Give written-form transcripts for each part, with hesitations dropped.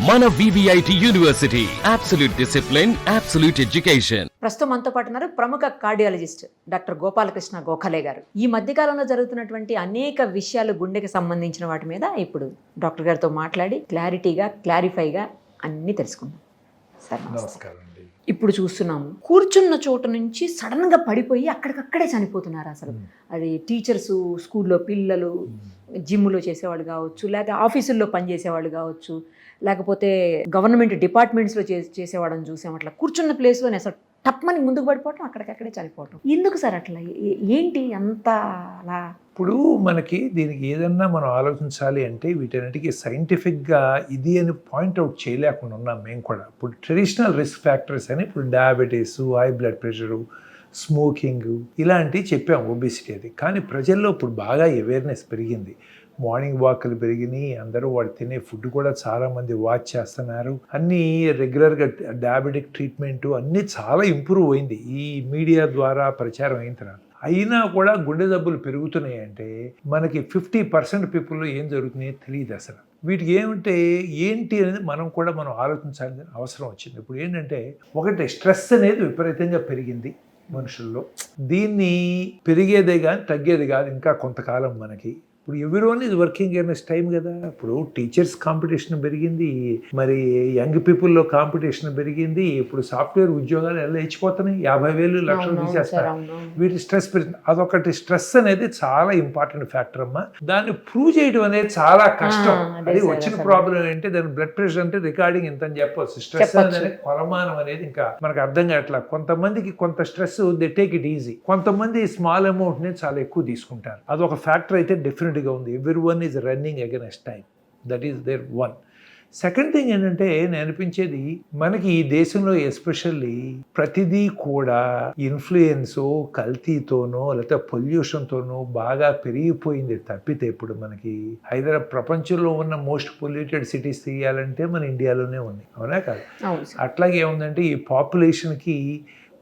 మన VVIT university absolute discipline, absolute education. ప్రస్తుతం మనతో పాటు ఉన్నారు ప్రముఖ కార్డియాలజిస్ట్ డాక్టర్ గోపాలకృష్ణ గోఖలే గారు. ఈ మధ్య కాలంలో జరుగుతున్నటువంటి అనేక విషయాలు, గుండెకి సంబంధించిన వాటి మీద ఇప్పుడు డాక్టర్ గారితో మాట్లాడి క్లారిఫైగా అన్నీ తెలుసుకుందాం. సార్ నమస్కారం అండి. ఇప్పుడు చూస్తున్నాము, కూర్చున్న చోటు నుంచి సడన్ గా పడిపోయి అక్కడికక్కడే చనిపోతున్నారు. అసలు అది టీచర్స్, స్కూల్లో పిల్లలు, జిమ్లో చేసేవాళ్ళు కావచ్చు, లేకపోతే ఆఫీసుల్లో పనిచేసేవాళ్ళు కావచ్చు, లేకపోతే గవర్నమెంట్ డిపార్ట్మెంట్స్లో చేసేవాళ్ళని చూసాం. అట్లా కూర్చున్న ప్లేస్లోనే అసలు టప్మని ముందుకు పడిపోవటం, అక్కడికక్కడే చనిపోవటం. ఎందుకు సార్ అట్లా? ఏంటి అంత అలా? ఇప్పుడు మనకి దీనికి ఏదన్నా మనం ఆలోచించాలి అంటే వీటన్నిటికీ సైంటిఫిక్గా ఇది అని పాయింట్అవుట్ చేయలేకుండా ఉన్నాం మేము కూడా. ఇప్పుడు ట్రెడిషనల్ రిస్క్ ఫ్యాక్టర్స్ అని ఇప్పుడు diabetes, high blood pressure, smoking ఇలాంటివి చెప్పాం, ఒబిసిటీ అది. కానీ ప్రజల్లో ఇప్పుడు బాగా అవేర్నెస్ పెరిగింది. మార్నింగ్ వాక్లు పెరిగినాయి, అందరూ వాడు తినే ఫుడ్ కూడా చాలామంది వాచ్ చేస్తున్నారు. అన్నీ రెగ్యులర్గా డయాబెటిక్ ట్రీట్మెంటు అన్నీ చాలా ఇంప్రూవ్ అయింది ఈ మీడియా ద్వారా ప్రచారం అయిన తర్వాత. అయినా కూడా గుండె జబ్బులు పెరుగుతున్నాయి అంటే మనకి 50% పీపుల్లో ఏం జరుగుతున్నాయో తెలియదు అసలు. వీటికి ఏంటి అనేది మనం ఆలోచించాల్సిన అవసరం వచ్చింది. ఇప్పుడు ఏంటంటే ఒకటి స్ట్రెస్ అనేది విపరీతంగా పెరిగింది మనుషుల్లో. దీన్ని పెరిగేదే కానీ తగ్గేది కాదు ఇంకా కొంతకాలం మనకి. ఇప్పుడు everyone is working in this time కదా. ఇప్పుడు టీచర్స్ కాంపిటీషన్ పెరిగింది, మరి యంగ్ పీపుల్లో కాంపిటీషన్ పెరిగింది. ఇప్పుడు సాఫ్ట్వేర్ ఉద్యోగాలు ఎలా ఇచ్చిపోతున్నాయి, 50,000 లక్షలు తీసేస్తారు. వీటి స్ట్రెస్ పెరిగింది. అదొకటి. స్ట్రెస్ అనేది చాలా ఇంపార్టెంట్ ఫ్యాక్టర్ అమ్మా. దాన్ని ప్రూవ్ చేయడం అనేది చాలా కష్టం. అది వచ్చిన ప్రాబ్లం ఏంటంటే దాని బ్లడ్ ప్రెషర్ అంటే రికార్డింగ్ ఇంత అని చెప్పవచ్చు. స్ట్రెస్ అనేది కొలమానం అనేది ఇంకా మనకు అర్థం కావట్లా. కొంతమందికి కొంత stress they take it easy, కొంతమంది స్మాల్ అమౌంట్ ని చాలా ఎక్కువ తీసుకుంటారు. అదొక ఫ్యాక్టర్ అయితే డెఫినెట్ గా ఉంది. Everyone is running against time. That is there one. Second thing ఏంటంటే నేను అనిపించేది, మనకి ఈ దేశంలో ఎస్పెషల్లీ ప్రతిదీ కూడా ఇన్ఫ్లుయెన్సో, కల్తీతోనో, లేకపోతే పొల్యూషన్తోనో బాగా పెరిగిపోయింది తప్పితే ఇప్పుడు మనకి హైదరాబాద్ ప్రపంచంలో ఉన్న మోస్ట్ పొల్యూటెడ్ సిటీస్ తీయాలంటే మన ఇండియాలోనే ఉన్నాయి, అవునా కాదు? అట్లాగే ఏముందంటే ఈ పాపులేషన్కి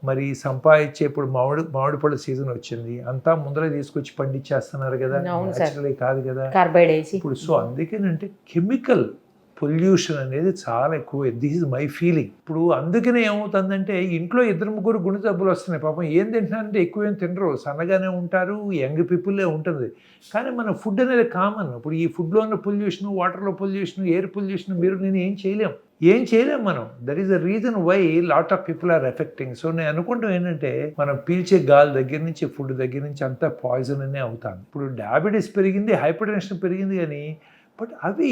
మరి సంపాదించే ఇప్పుడు మామిడి పళ్ళ సీజన్ వచ్చింది, అంతా ముందర తీసుకొచ్చి పండించేస్తున్నారు కదా, న్యాచురలీ కాదు కదా. ఇప్పుడు సో అందుకేనంటే కెమికల్ పొల్యూషన్ అనేది చాలా ఎక్కువ. This is my feeling. ఇప్పుడు అందుకనే ఏమవుతుందంటే ఇంట్లో 2-3 గుండె జబ్బులు వస్తున్నాయి. పాపం ఏం తింటున్నారంటే ఎక్కువ ఏం తినరు, సన్నగానే ఉంటారు, యంగ్ పీపుల్లే ఉంటుంది. కానీ మన ఫుడ్ అనేది కామన్. ఇప్పుడు ఈ ఫుడ్లో ఉన్న పొల్యూషన్, వాటర్లో పొల్యూషన్, ఎయిర్ పొల్యూషన్ నేను ఏం చేయలేం మనం. That is the reason why lot of people are affecting. So నేను అనుకుంటాం ఏంటంటే మనం పీల్చే గాలి దగ్గర నుంచి, ఫుడ్ దగ్గర నుంచి అంతా పాయిజన్ అనే అవుతాను. ఇప్పుడు డయాబెటీస్ పెరిగింది, హైపర్ టెన్షన్ పెరిగింది, కానీ బట్ అవి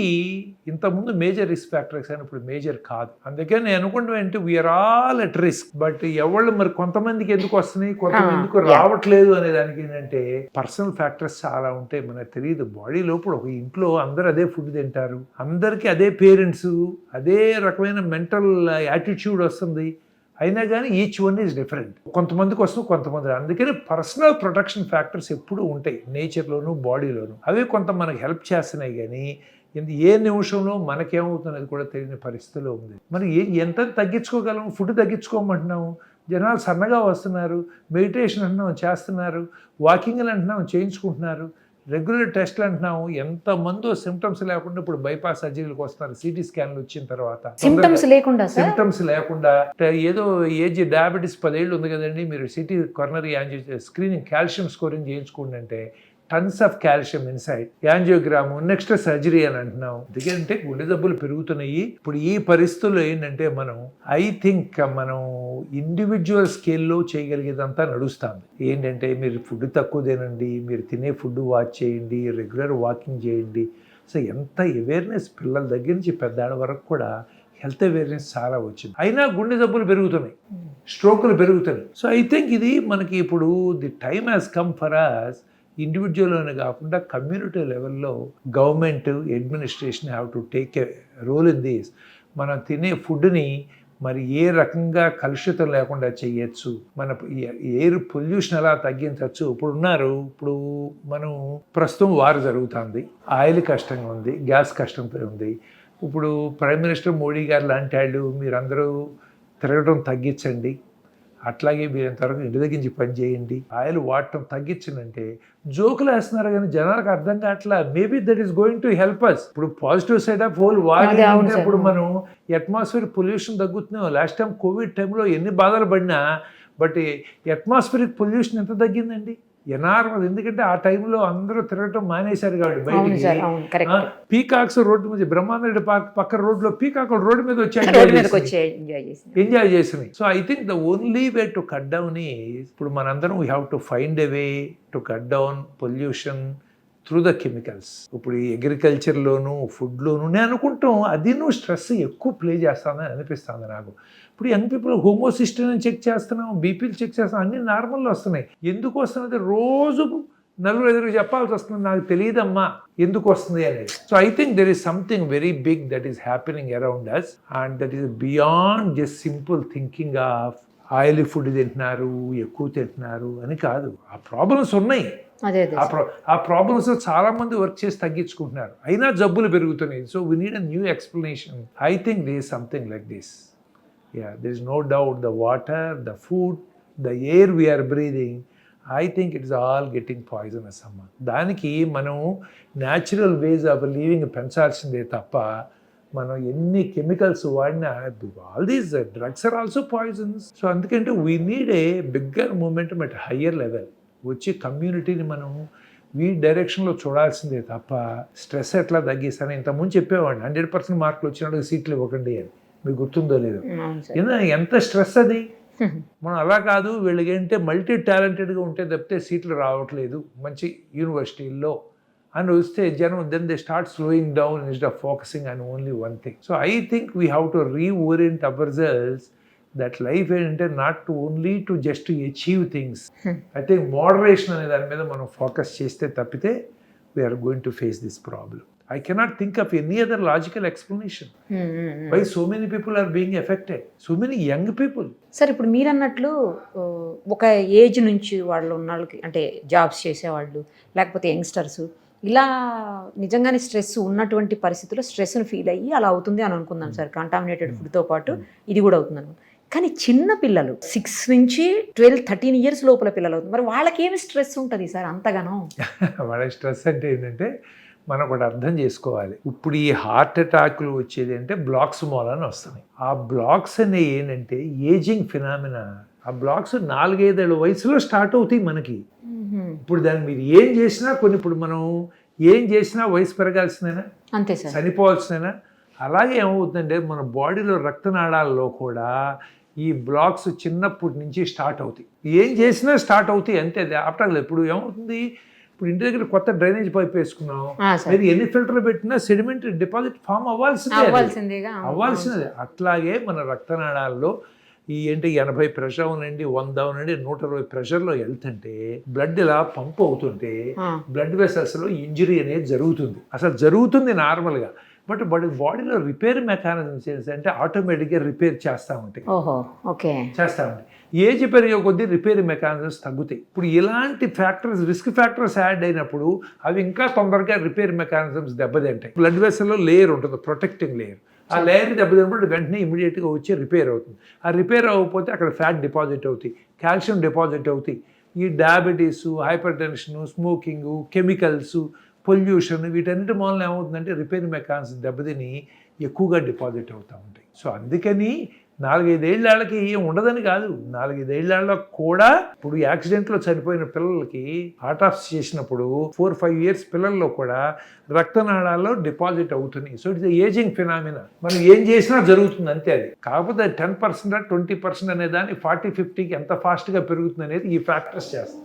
ఇంతకుముందు మేజర్ రిస్క్ ఫ్యాక్టర్స్ అని ఇప్పుడు మేజర్ కాదు. అందుకని నేను అనుకుంటాం ఏంటంటే we are all at risk. But ఎవళ్ళు మరి కొంతమందికి ఎందుకు వస్తున్నాయి, కొంతమంది ఎందుకు రావట్లేదు అనే దానికి ఏంటంటే పర్సనల్ ఫ్యాక్టర్స్ చాలా ఉంటాయి, మనకు తెలియదు. బాడీ లోపల ఒక ఇంట్లో అందరూ అదే ఫుడ్ తింటారు, అందరికీ అదే పేరెంట్స్, అదే రకమైన మెంటల్ యాటిట్యూడ్ వస్తుంది. అయినా కానీ ఈచ్ వన్ ఈజ్ డిఫరెంట్. కొంతమందికి వస్తుంది, కొంతమంది. అందుకని పర్సనల్ ప్రొటెక్షన్ ఫ్యాక్టర్స్ ఎప్పుడూ ఉంటాయి నేచర్లోను, బాడీలోను. అవి కొంత మనకు హెల్ప్ చేస్తున్నాయి. కానీ ఏ నిమిషంలో మనకేమవుతున్నది కూడా తెలియని పరిస్థితిలో ఉంది. మనం ఎంత తగ్గించుకోగలం? ఫుడ్ తగ్గించుకోమంటున్నాము, జనాలు సన్నగా వస్తున్నారు, మెడిటేషన్ అంటున్నాం చేస్తున్నారు, వాకింగ్లు అంటున్నాం చేయించుకుంటున్నారు, రెగ్యులర్ టెస్ట్లు అంటున్నాము. ఎంతమందో సిమ్టమ్స్ లేకుండా ఇప్పుడు బైపాస్ సర్జరీలకు వస్తున్నారు సిటీ స్కాన్లు వచ్చిన తర్వాత. సిమ్టమ్స్ లేకుండా ఏదో ఏజ్ డయాబెటీస్ 10 ఏళ్ళు ఉంది కదండి, మీరు city coronary angio screening calcium scoring చేయించుకోండి అంటే tons of calcium inside, angiogram, next surgery అని అంటున్నాం. ఎందుకంటే గుండె జబ్బులు పెరుగుతున్నాయి. ఇప్పుడు ఈ పరిస్థితుల్లో ఏంటంటే ఐ థింక్ మనం ఇండివిజువల్ స్కేల్లో చేయగలిగేదంతా నడుస్తుంది. ఏంటంటే మీరు ఫుడ్ తక్కువ తినండి, మీరు తినే ఫుడ్ వాచ్ చేయండి, రెగ్యులర్ వాకింగ్ చేయండి. సో ఎంత అవేర్నెస్ పిల్లల దగ్గర నుంచి పెద్దాళ్ళ వరకు కూడా హెల్త్ అవేర్నెస్ చాలా వచ్చింది. అయినా గుండె జబ్బులు పెరుగుతున్నాయి, స్ట్రోకులు పెరుగుతున్నాయి. సో ఐ థింక్ ఇది మనకి ఇప్పుడు the time has come for us. ఇండివిజువల్లోనే కాకుండా కమ్యూనిటీ లెవెల్లో government, administration have to take a role in this. మనం తినే ఫుడ్ని మరి ఏ రకంగా కలుషితం లేకుండా చేయొచ్చు, మన ఎయిర్ పొల్యూషన్ ఎలా తగ్గించవచ్చు. ఇప్పుడు మనం ప్రస్తుతం వార్ జరుగుతుంది, ఆయిల్ కష్టంగా ఉంది, గ్యాస్ కష్టంతో ఉంది. ఇప్పుడు ప్రైమ్ మినిస్టర్ మోడీ గారు లాంటి వాళ్ళు మీరందరూ తిరగడం తగ్గించండి, అట్లాగే మీరు ఎంతవరకు ఇంటి దగ్గర నుంచి పని చేయండి, ఆయిల్ వాడటం తగ్గించనంటే జోకులు వేస్తున్నారు కానీ జనాలకు అర్థం కావట్లా. Maybe that is going to help us. ఇప్పుడు పాజిటివ్ సైడ్ ఆఫ్ హోల్ వాడి ఇప్పుడు మనం అట్మాస్ఫియర్ పొల్యూషన్ తగ్గుతున్నాం. లాస్ట్ టైం కోవిడ్ టైంలో ఎన్ని బాధలు పడినా బట్ అట్మాస్ఫియరిక్ పొల్యూషన్ ఎంత తగ్గిందండి, ఎనార్మల్. ఎందుకంటే ఆ టైంలో అందరూ తిరగటం మానేశారు కాబట్టి బయటికి. పీకాక్స్ రోడ్డు మీద, బ్రహ్మాండ పార్క్ పక్కన రోడ్లో పీకాకులు రోడ్డు మీద వచ్చి ఎంజాయ్ చేసినాయి. So I think the only way to cut down is, ఇప్పుడు మనందరం we have to find a way to cut down pollution through the chemicals. ఇప్పుడు ఈ అగ్రికల్చర్లోను ఫుడ్లోను నేను అనుకుంటాం అది స్ట్రెస్ ఎక్కువ ప్లే చేస్తుందని అనిపిస్తుంది నాకు. ఇప్పుడు యంగ్ పీపుల్ హోమోసిస్టమ్ చెక్ చేస్తున్నాం, బీపీలు చెక్ చేస్తున్నాం, అన్ని నార్మల్లో వస్తున్నాయి. ఎందుకు వస్తున్నది రోజు నలుగురు ఎదురు చెప్పాల్సి వస్తుంది, నాకు తెలియదమ్మా ఎందుకు వస్తుంది అనేది. So I think there is something very big that is happening around us and that is beyond just simple thinking of oily food తింటున్నారు, ఎక్కువ తింటున్నారు అని కాదు. ఆ ప్రాబ్లమ్స్ ఉన్నాయి, ఆ ప్రాబ్లమ్స్ చాలా మంది వర్క్ చేసి తగ్గించుకుంటున్నారు, అయినా జబ్బులు పెరుగుతున్నాయి. So we need a new explanation. I think they is something like this. There is no doubt the water, the food, the air we are breathing, I think it is all getting poisonous అమ్మ. దానికి మనం natural ways of living పెంచాల్సిందే తప్ప మనం ఎన్ని chemicals వాడినా all these drugs are also poisons. So అందుకంటే we need a bigger momentum at higher level. వచ్చి కమ్యూనిటీని మనం ఈ డైరెక్షన్లో చూడాల్సిందే తప్ప స్ట్రెస్ ఎట్లా తగ్గిస్తాను. ఇంతకుముందు చెప్పేవాడిని 100% మార్కులు వచ్చినప్పుడు సీట్లు ఇవ్వకండి అని, మీకు గుర్తుందో లేదో. ఎంత స్ట్రెస్ అది. మనం అలా కాదు, వీళ్ళకి మల్టీ టాలెంటెడ్గా ఉంటే తప్పితే సీట్లు రావట్లేదు మంచి యూనివర్సిటీల్లో అని వస్తే జనం then they start slowing down instead of focusing on only one thing. So I think we have to reorient ourselves that life ఏంటంటే not only to just achieve things. I think moderation అనే దాని మీద మనం focus చేస్తే తప్పితే we are going to face this problem. I cannot think of any other logical explanation why so many people are being affected, so many young people. Sir ఇప్పుడు మీరు అన్నట్లు ఒక ఏజ్ నుంచి వాళ్ళు ఉన్న వాళ్ళకి అంటే జాబ్స్ చేసేవాళ్ళు లేకపోతే యంగ్స్టర్స్ ఇలా నిజంగానే స్ట్రెస్ ఉన్నటువంటి పరిస్థితుల్లో స్ట్రెస్ను ఫీల్ అయ్యి అలా అవుతుంది అని అనుకుందాం సార్. కంటామినేటెడ్ ఫుడ్తో పాటు ఇది కూడా అవుతుంది అనుకుందాం. కానీ చిన్న పిల్లలు 6 నుంచి 12-13 ఇయర్స్ లోపల పిల్లలు అవుతుంది, మరి వాళ్ళకి ఏమి స్ట్రెస్ ఉంటుంది సార్ అంతగానో? వాళ్ళ స్ట్రెస్ అంటే ఏంటంటే మనం ఒకటి అర్థం చేసుకోవాలి. ఇప్పుడు ఈ హార్ట్ అటాక్లు వచ్చేది అంటే బ్లాక్స్ మూలాన వస్తున్నాయి. ఆ బ్లాక్స్ అనేవి ఏంటంటే ఏజింగ్ ఫినామినా. ఆ బ్లాక్స్ 4-5 ఏళ్ళ వయసులో స్టార్ట్ అవుతాయి మనకి. ఇప్పుడు దాన్ని మీరు ఏం చేసినా కొన్ని, ఇప్పుడు మనం ఏం చేసినా వయసు పెరగాల్సిందేనా, అంతే సార్, చనిపోవాల్సిందేనా? అలాగే ఏమవుతుందంటే మన బాడీలో రక్తనాళాల్లో కూడా ఈ బ్లాక్స్ చిన్నప్పటి నుంచి స్టార్ట్ అవుతాయి. ఏం చేసినా స్టార్ట్ అవుతాయి అంతే, ఆపటం. ఇప్పుడు ఏమవుతుంది, ఇప్పుడు ఇంటి దగ్గర కొత్త డ్రైనేజ్ పైప్ వేసుకున్నాం, మీరు ఎన్ని ఫిల్టర్లు పెట్టినా సెడిమెంటరీ డిపాజిట్ ఫామ్ అవ్వాల్సిందే. అట్లాగే మన రక్తనాళాల్లో ఈ 80 ప్రెషర్ అవునండి, 100 అవునండి, 120 ప్రెషర్లో వెళ్తుంటే బ్లడ్ ఇలా పంప్ అవుతుంటే బ్లడ్ వెసల్స్లో ఇంజరీ అనేది జరుగుతుంది నార్మల్గా. బట్ బాడీలో రిపేర్ మెకానిజమ్స్ ఏంటంటే ఆటోమేటిక్గా రిపేర్ చేస్తూ ఉంటాయి. ఏజ్ పెరిగే కొద్దీ రిపేర్ మెకానిజమ్స్ తగ్గుతాయి. ఇప్పుడు ఇలాంటి ఫ్యాక్టర్స్, రిస్క్ ఫ్యాక్టర్స్ యాడ్ అయినప్పుడు అవి ఇంకా తొందరగా రిపేర్ మెకానిజమ్స్ దెబ్బతింటాయి. బ్లడ్ వెసల్లో లేయర్ ఉంటుంది, ప్రొటెక్టింగ్ లేయర్. ఆ లేయర్ దెబ్బతిన్నప్పుడు వెంటనే ఇమీడియట్గా వచ్చి రిపేర్ అవుతుంది. ఆ రిపేర్ అవ్వకపోతే అక్కడ ఫ్యాట్ డిపాజిట్ అవుతాయి, కాల్షియం డిపాజిట్ అవుతాయి. ఈ diabetes, hyper tension, smoking, chemicals, pollution, వీటన్నిటి మూలన ఏమవుతుందంటే రిపేర్ మెకానిజం దెబ్బతిని ఎక్కువగా డిపాజిట్ అవుతూ ఉంటాయి. సో అందుకని 4-5 ఏళ్ళకి ఏం ఉండదని కాదు, 4-5 ఏళ్ళకి కూడా ఇప్పుడు యాక్సిడెంట్లో చనిపోయిన పిల్లలకి ఆటాప్సీ చేసినప్పుడు 4-5 ఇయర్స్ పిల్లల్లో కూడా రక్తనాళాల్లో డిపాజిట్ అవుతుంది. So it's ageing phenomena. మనం ఏం చేసినా జరుగుతుంది అంతే. అది కాకపోతే 10% 20% అనే దాన్ని 40-50కి ఎంత ఫాస్ట్గా పెరుగుతుంది అనేది ఈ ఫ్యాక్టర్స్ చేస్తాయి.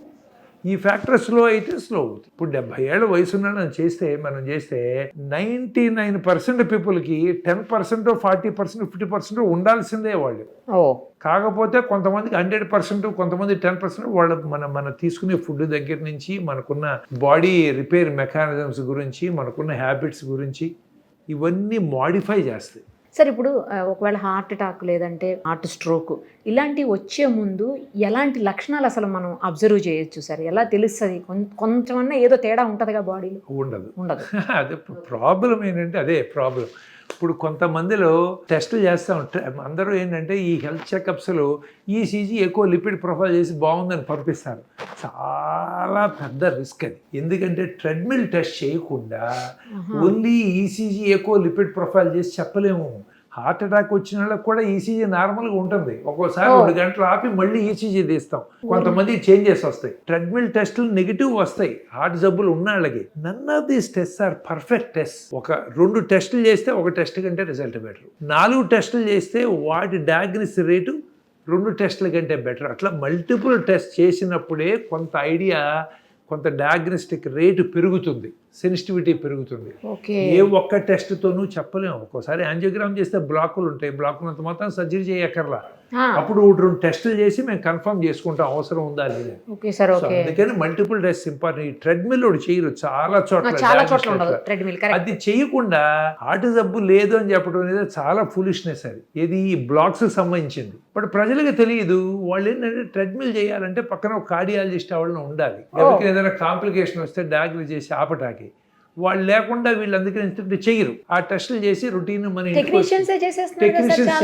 ఈ ఫ్యాక్టర్ స్లో అయితే స్లో అవుతుంది. ఇప్పుడు 70 ఏళ్ళ వయసు మనం చేస్తే 99% పీపుల్కి 10%, 40%, 50% ఉండాల్సిందే వాళ్ళు. కాకపోతే కొంతమందికి 100%, కొంతమంది 10%. వాళ్ళు మన తీసుకునే ఫుడ్ దగ్గర నుంచి, మనకున్న బాడీ రిపేర్ మెకానిజమ్స్ గురించి, మనకున్న హ్యాబిట్స్ గురించి ఇవన్నీ మాడిఫై చేస్తాయి. సార్ ఇప్పుడు ఒకవేళ హార్ట్ అటాక్ లేదంటే హార్ట్ స్ట్రోక్ ఇలాంటివి వచ్చే ముందు ఎలాంటి లక్షణాలు అసలు మనం అబ్జర్వ్ చేయొచ్చు సార్? ఎలా తెలుస్తుంది? కొంచెమన్నా ఏదో తేడా ఉంటుందిగా బాడీలో? ఉండదు. అదే ప్రాబ్లం ఏంటంటే, అదే ప్రాబ్లం. ఇప్పుడు కొంతమందిలో టెస్టులు చేస్తాం, అందరూ ఏంటంటే ఈ హెల్త్ చెకప్స్లో ఈసీజీ ఎక్కువ లిపిడ్ ప్రొఫైల్ చేసి బాగుందని పంపిస్తారు. చాలా పెద్ద రిస్క్ అది. ఎందుకంటే ట్రెడ్మిల్ టెస్ట్ చేయకుండా ఓన్లీ ఈసీజీ ఎక్కువ లిపిడ్ ప్రొఫైల్ చేసి చెప్పలేము. హార్ట్ అటాక్ వచ్చిన వాళ్ళకి కూడా ఈసీజీ నార్మల్గా ఉంటుంది. ఒక్కోసారి 2 గంటలు ఆపి మళ్ళీ ఈసీజీ తీస్తాం. కొంతమంది చేంజెస్ వస్తాయి. ట్రెడ్మిల్ టెస్టులు నెగిటివ్ వస్తాయి హార్ట్ జబ్బులు ఉన్న వాళ్ళకి. None of these test are perfect test. 2 టెస్టులు చేస్తే 1 టెస్ట్ కంటే రిజల్ట్ బెటర్. 4 టెస్టులు చేస్తే వాటి డయాగ్నోసిస్ రేటు 2 టెస్టుల కంటే బెటర్. అట్లా మల్టిపుల్ టెస్ట్ చేసినప్పుడే కొంత ఐడియా, కొంత డయాగ్నోస్టిక్ రేటు పెరుగుతుంది, సెన్సిటివిటీ పెరుగుతుంది. ఏ ఒక్క టెస్ట్తోనూ చెప్పలేము. ఒక్కోసారి యాంజియోగ్రామ్ చేస్తే బ్లాకులు ఉంటాయి, బ్లాకులంత మొత్తం సర్జరీ చేయక్కర్లా. అప్పుడు 2 టెస్టులు చేసి మేము కన్ఫర్మ్ చేసుకుంటాం అవసరం ఉందా లేదా. అందుకని మల్టిపుల్ టెస్ట్ ఇంపార్టెంట్. ఈ ట్రెడ్మిల్ చేయరు చాలా చోట్ల. అది చేయకుండా హార్ట్ జబ్బు లేదు అని చెప్పడం అనేది చాలా ఫూలిష్నెస్. అది ఏది బ్లాక్స్ సంబంధించింది. బట్ ప్రజలకు తెలియదు. వాళ్ళు ఏంటంటే ట్రెడ్మిల్ చేయాలంటే పక్కన ఒక కార్డియాలజిస్ట్ ఎవరైనా ఉండాలి, ఎవరికి ఏదైనా కాంప్లికేషన్ వస్తే డయాగ్నోస్ చేసి ఆపటానికి. వాళ్ళు లేకుండా వీళ్ళు అందుకని చెయ్యరు. ఆ టెస్టులు చేసి రొటీన్ మన టెక్నీషియన్స్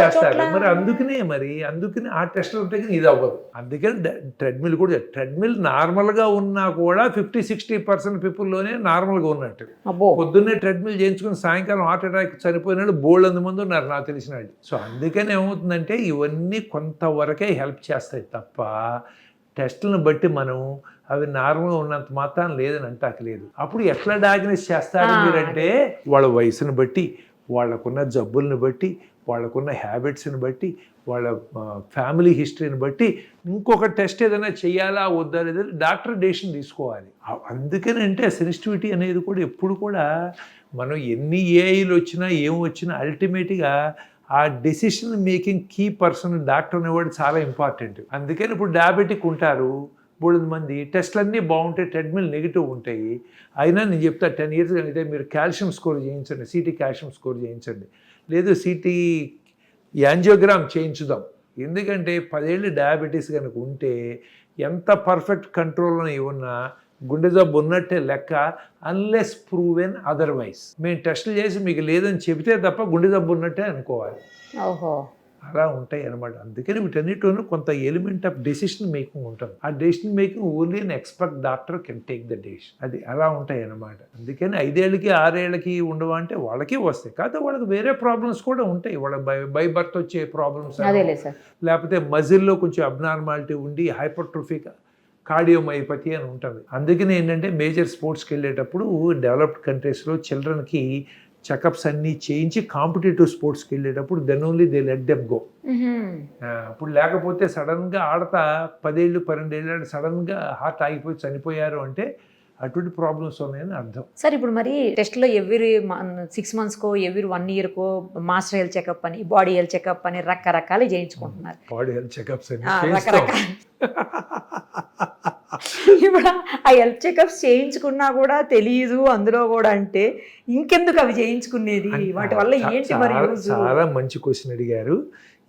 చేస్తారు. అందుకని ఆ టెస్టులు ఉంటే కానీ ఇది అవ్వదు. అందుకని ట్రెడ్మిల్ నార్మల్గా ఉన్నా కూడా 50-60% పీపుల్లోనే నార్మల్గా ఉన్నట్టు. పొద్దున్నే ట్రెడ్మిల్ చేయించుకుని సాయంకాలం హార్ట్ అటాక్ చనిపోయిన బోల్డ్ మంది ఉన్నారు నాకు తెలిసిన వాళ్ళు. సో అందుకని ఏమవుతుందంటే ఇవన్నీ కొంతవరకే హెల్ప్ చేస్తాయి తప్ప టెస్టులను బట్టి మనం అవి నార్మల్గా ఉన్నంత మాత్రం లేదని అంటాకలేదు. అప్పుడు ఎట్లా డయాగ్నోస్ చేస్తారు మీరంటే వాళ్ళ వయసును బట్టి, వాళ్ళకున్న జబ్బులను బట్టి, వాళ్ళకున్న హ్యాబిట్స్ని బట్టి, వాళ్ళ ఫ్యామిలీ హిస్టరీని బట్టి ఇంకొక టెస్ట్ ఏదైనా చేయాలా వద్దా లేదని డాక్టర్ డెసిషన్ తీసుకోవాలి. అందుకని అంటే సెన్సిటివిటీ అనేది కూడా ఎప్పుడు కూడా మనం ఎన్ని ఏఐలు వచ్చినా ఏం వచ్చినా అల్టిమేట్గా ఆ డెసిషన్ మేకింగ్ కీ పర్సన్ డాక్టర్ అనేవాడు చాలా ఇంపార్టెంట్. అందుకని ఇప్పుడు డయాబెటిక్ ఉంటారు 3 మంది, టెస్ట్లన్నీ బాగుంటాయి, ట్రెడ్మిల్ నెగిటివ్ ఉంటాయి. అయినా నేను చెప్తా 10 years అయితే మీరు కాల్షియం స్కోర్ చేయించండి, సిటీ కాల్షియం స్కోర్ చేయించండి, లేదు సిటీ యాంజియోగ్రామ్ చేయించుదాం. ఎందుకంటే 10 ఏళ్ళు డయాబెటీస్ కనుక ఉంటే ఎంత పర్ఫెక్ట్ కంట్రోల్లో ఉన్నా గుండె జబ్బు ఉన్నట్టే లెక్క, అన్లెస్ ప్రూవెన్ అదర్వైజ్. మేము టెస్టులు చేసి మీకు లేదని చెబితే తప్ప గుండె జబ్బు ఉన్నట్టే అనుకోవాలి. అలా ఉంటాయి అనమాట. అందుకని వీటన్నిటిలోనూ కొంత ఎలిమెంట్ ఆఫ్ డెసిషన్ మేకింగ్ ఉంటుంది. ఆ decision making only an expert doctor can take the decision. అది అలా ఉంటాయి అనమాట. అందుకని 5 ఏళ్ళకి 6 ఏళ్ళకి ఉండవు అంటే వాళ్ళకి వస్తాయి. కాకపోతే వాళ్ళకి వేరే ప్రాబ్లమ్స్ కూడా ఉంటాయి. వాళ్ళ బై బర్త్ వచ్చే ప్రాబ్లమ్స్, లేకపోతే మజిల్లో కొంచెం అబ్నార్మాలిటీ ఉండి హైపర్ట్రోఫిక్ కార్డియోమైపతి అని ఉంటుంది. అందుకని ఏంటంటే మేజర్ స్పోర్ట్స్కి వెళ్ళేటప్పుడు డెవలప్డ్ కంట్రీస్లో చిల్డ్రన్కి చెకప్స్ అన్నీ చేయించి కాంపిటేటివ్ స్పోర్ట్స్కి వెళ్ళేటప్పుడు then only they let them go. ఇప్పుడు లేకపోతే సడన్గా ఆడతా 10 ఏళ్ళు 12 ఏళ్ళు సడన్గా హార్ట్ ఆగిపోయి చనిపోయారు అంటే అటువంటి ప్రాబ్లమ్స్ ఉన్నాయని అర్థం. సార్ ఇప్పుడు మరి టెస్ట్లో ఎవ్రీ 6 monthsకో ఎవ్రీ 1 yearకో మాస్టర్ హెల్త్ చెకప్ అని, బాడీ హెల్త్ చెకప్ అని రకరకాలు చేయించుకుంటున్నారు. బాడీ హెల్త్ చెకప్స్ అని ఇప్పుడు ఆ హెల్త్ చెకప్స్ చేయించుకున్నా కూడా తెలియదు అందులో కూడా అంటే ఇంకెందుకు అవి చేయించుకునేది? వాటి వల్ల ఏంటి మరి? చాలా మంచి క్వశ్చన్ అడిగారు.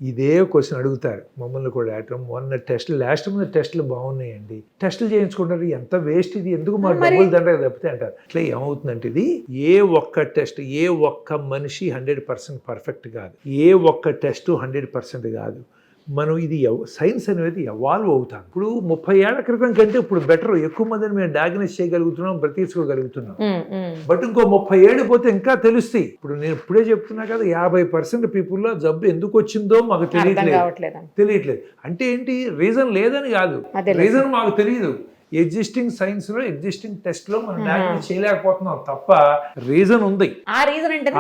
ఇదే క్వశ్చన్ అడుగుతారు మమ్మల్ని కూడా. మొన్న లాస్ట్ మంత్ టెస్టులు బాగున్నాయండి, టెస్టులు చేయించుకుంటారు, ఎంత వేస్ట్ ఇది, ఎందుకు మా డబ్బులు దండగా తప్పితే అంటారు. ఇట్లా ఏమవుతుందంటే ఇది ఏ ఒక్క టెస్ట్, ఏ ఒక్క మనిషి 100% పర్ఫెక్ట్ కాదు, ఏ ఒక్క టెస్ట్ 100% కాదు. మనం ఇది సైన్స్ అనేది ఎవాల్వ్ అవుతాం. ఇప్పుడు 30 ఏళ్ల క్రితం కంటే ఇప్పుడు బెటర్, ఎక్కువ మందిని మేము డయాగ్నోస్ చేయగలుగుతున్నాం, బ్రతికించుకోగలుగుతున్నాం. బట్ ఇంకో 30 ఏళ్ళు పోతే ఇంకా తెలుస్తాయి. ఇప్పుడు నేను ఇప్పుడే చెప్తున్నా కదా, 50% పీపుల్లో జబ్బు ఎందుకు వచ్చిందో మాకు తెలియట్లేదు. అంటే ఏంటి? రీజన్ లేదని కాదు, రీజన్ మాకు తెలియదు. ఎగ్జిస్టింగ్ సైన్స్ లో, ఎగ్జిస్టింగ్ టెస్ట్ లో మనం డయాగ్నోస్ చేయలేకపోతున్నాం తప్ప రీజన్ ఉంది. ఆ రీజన్ అంటే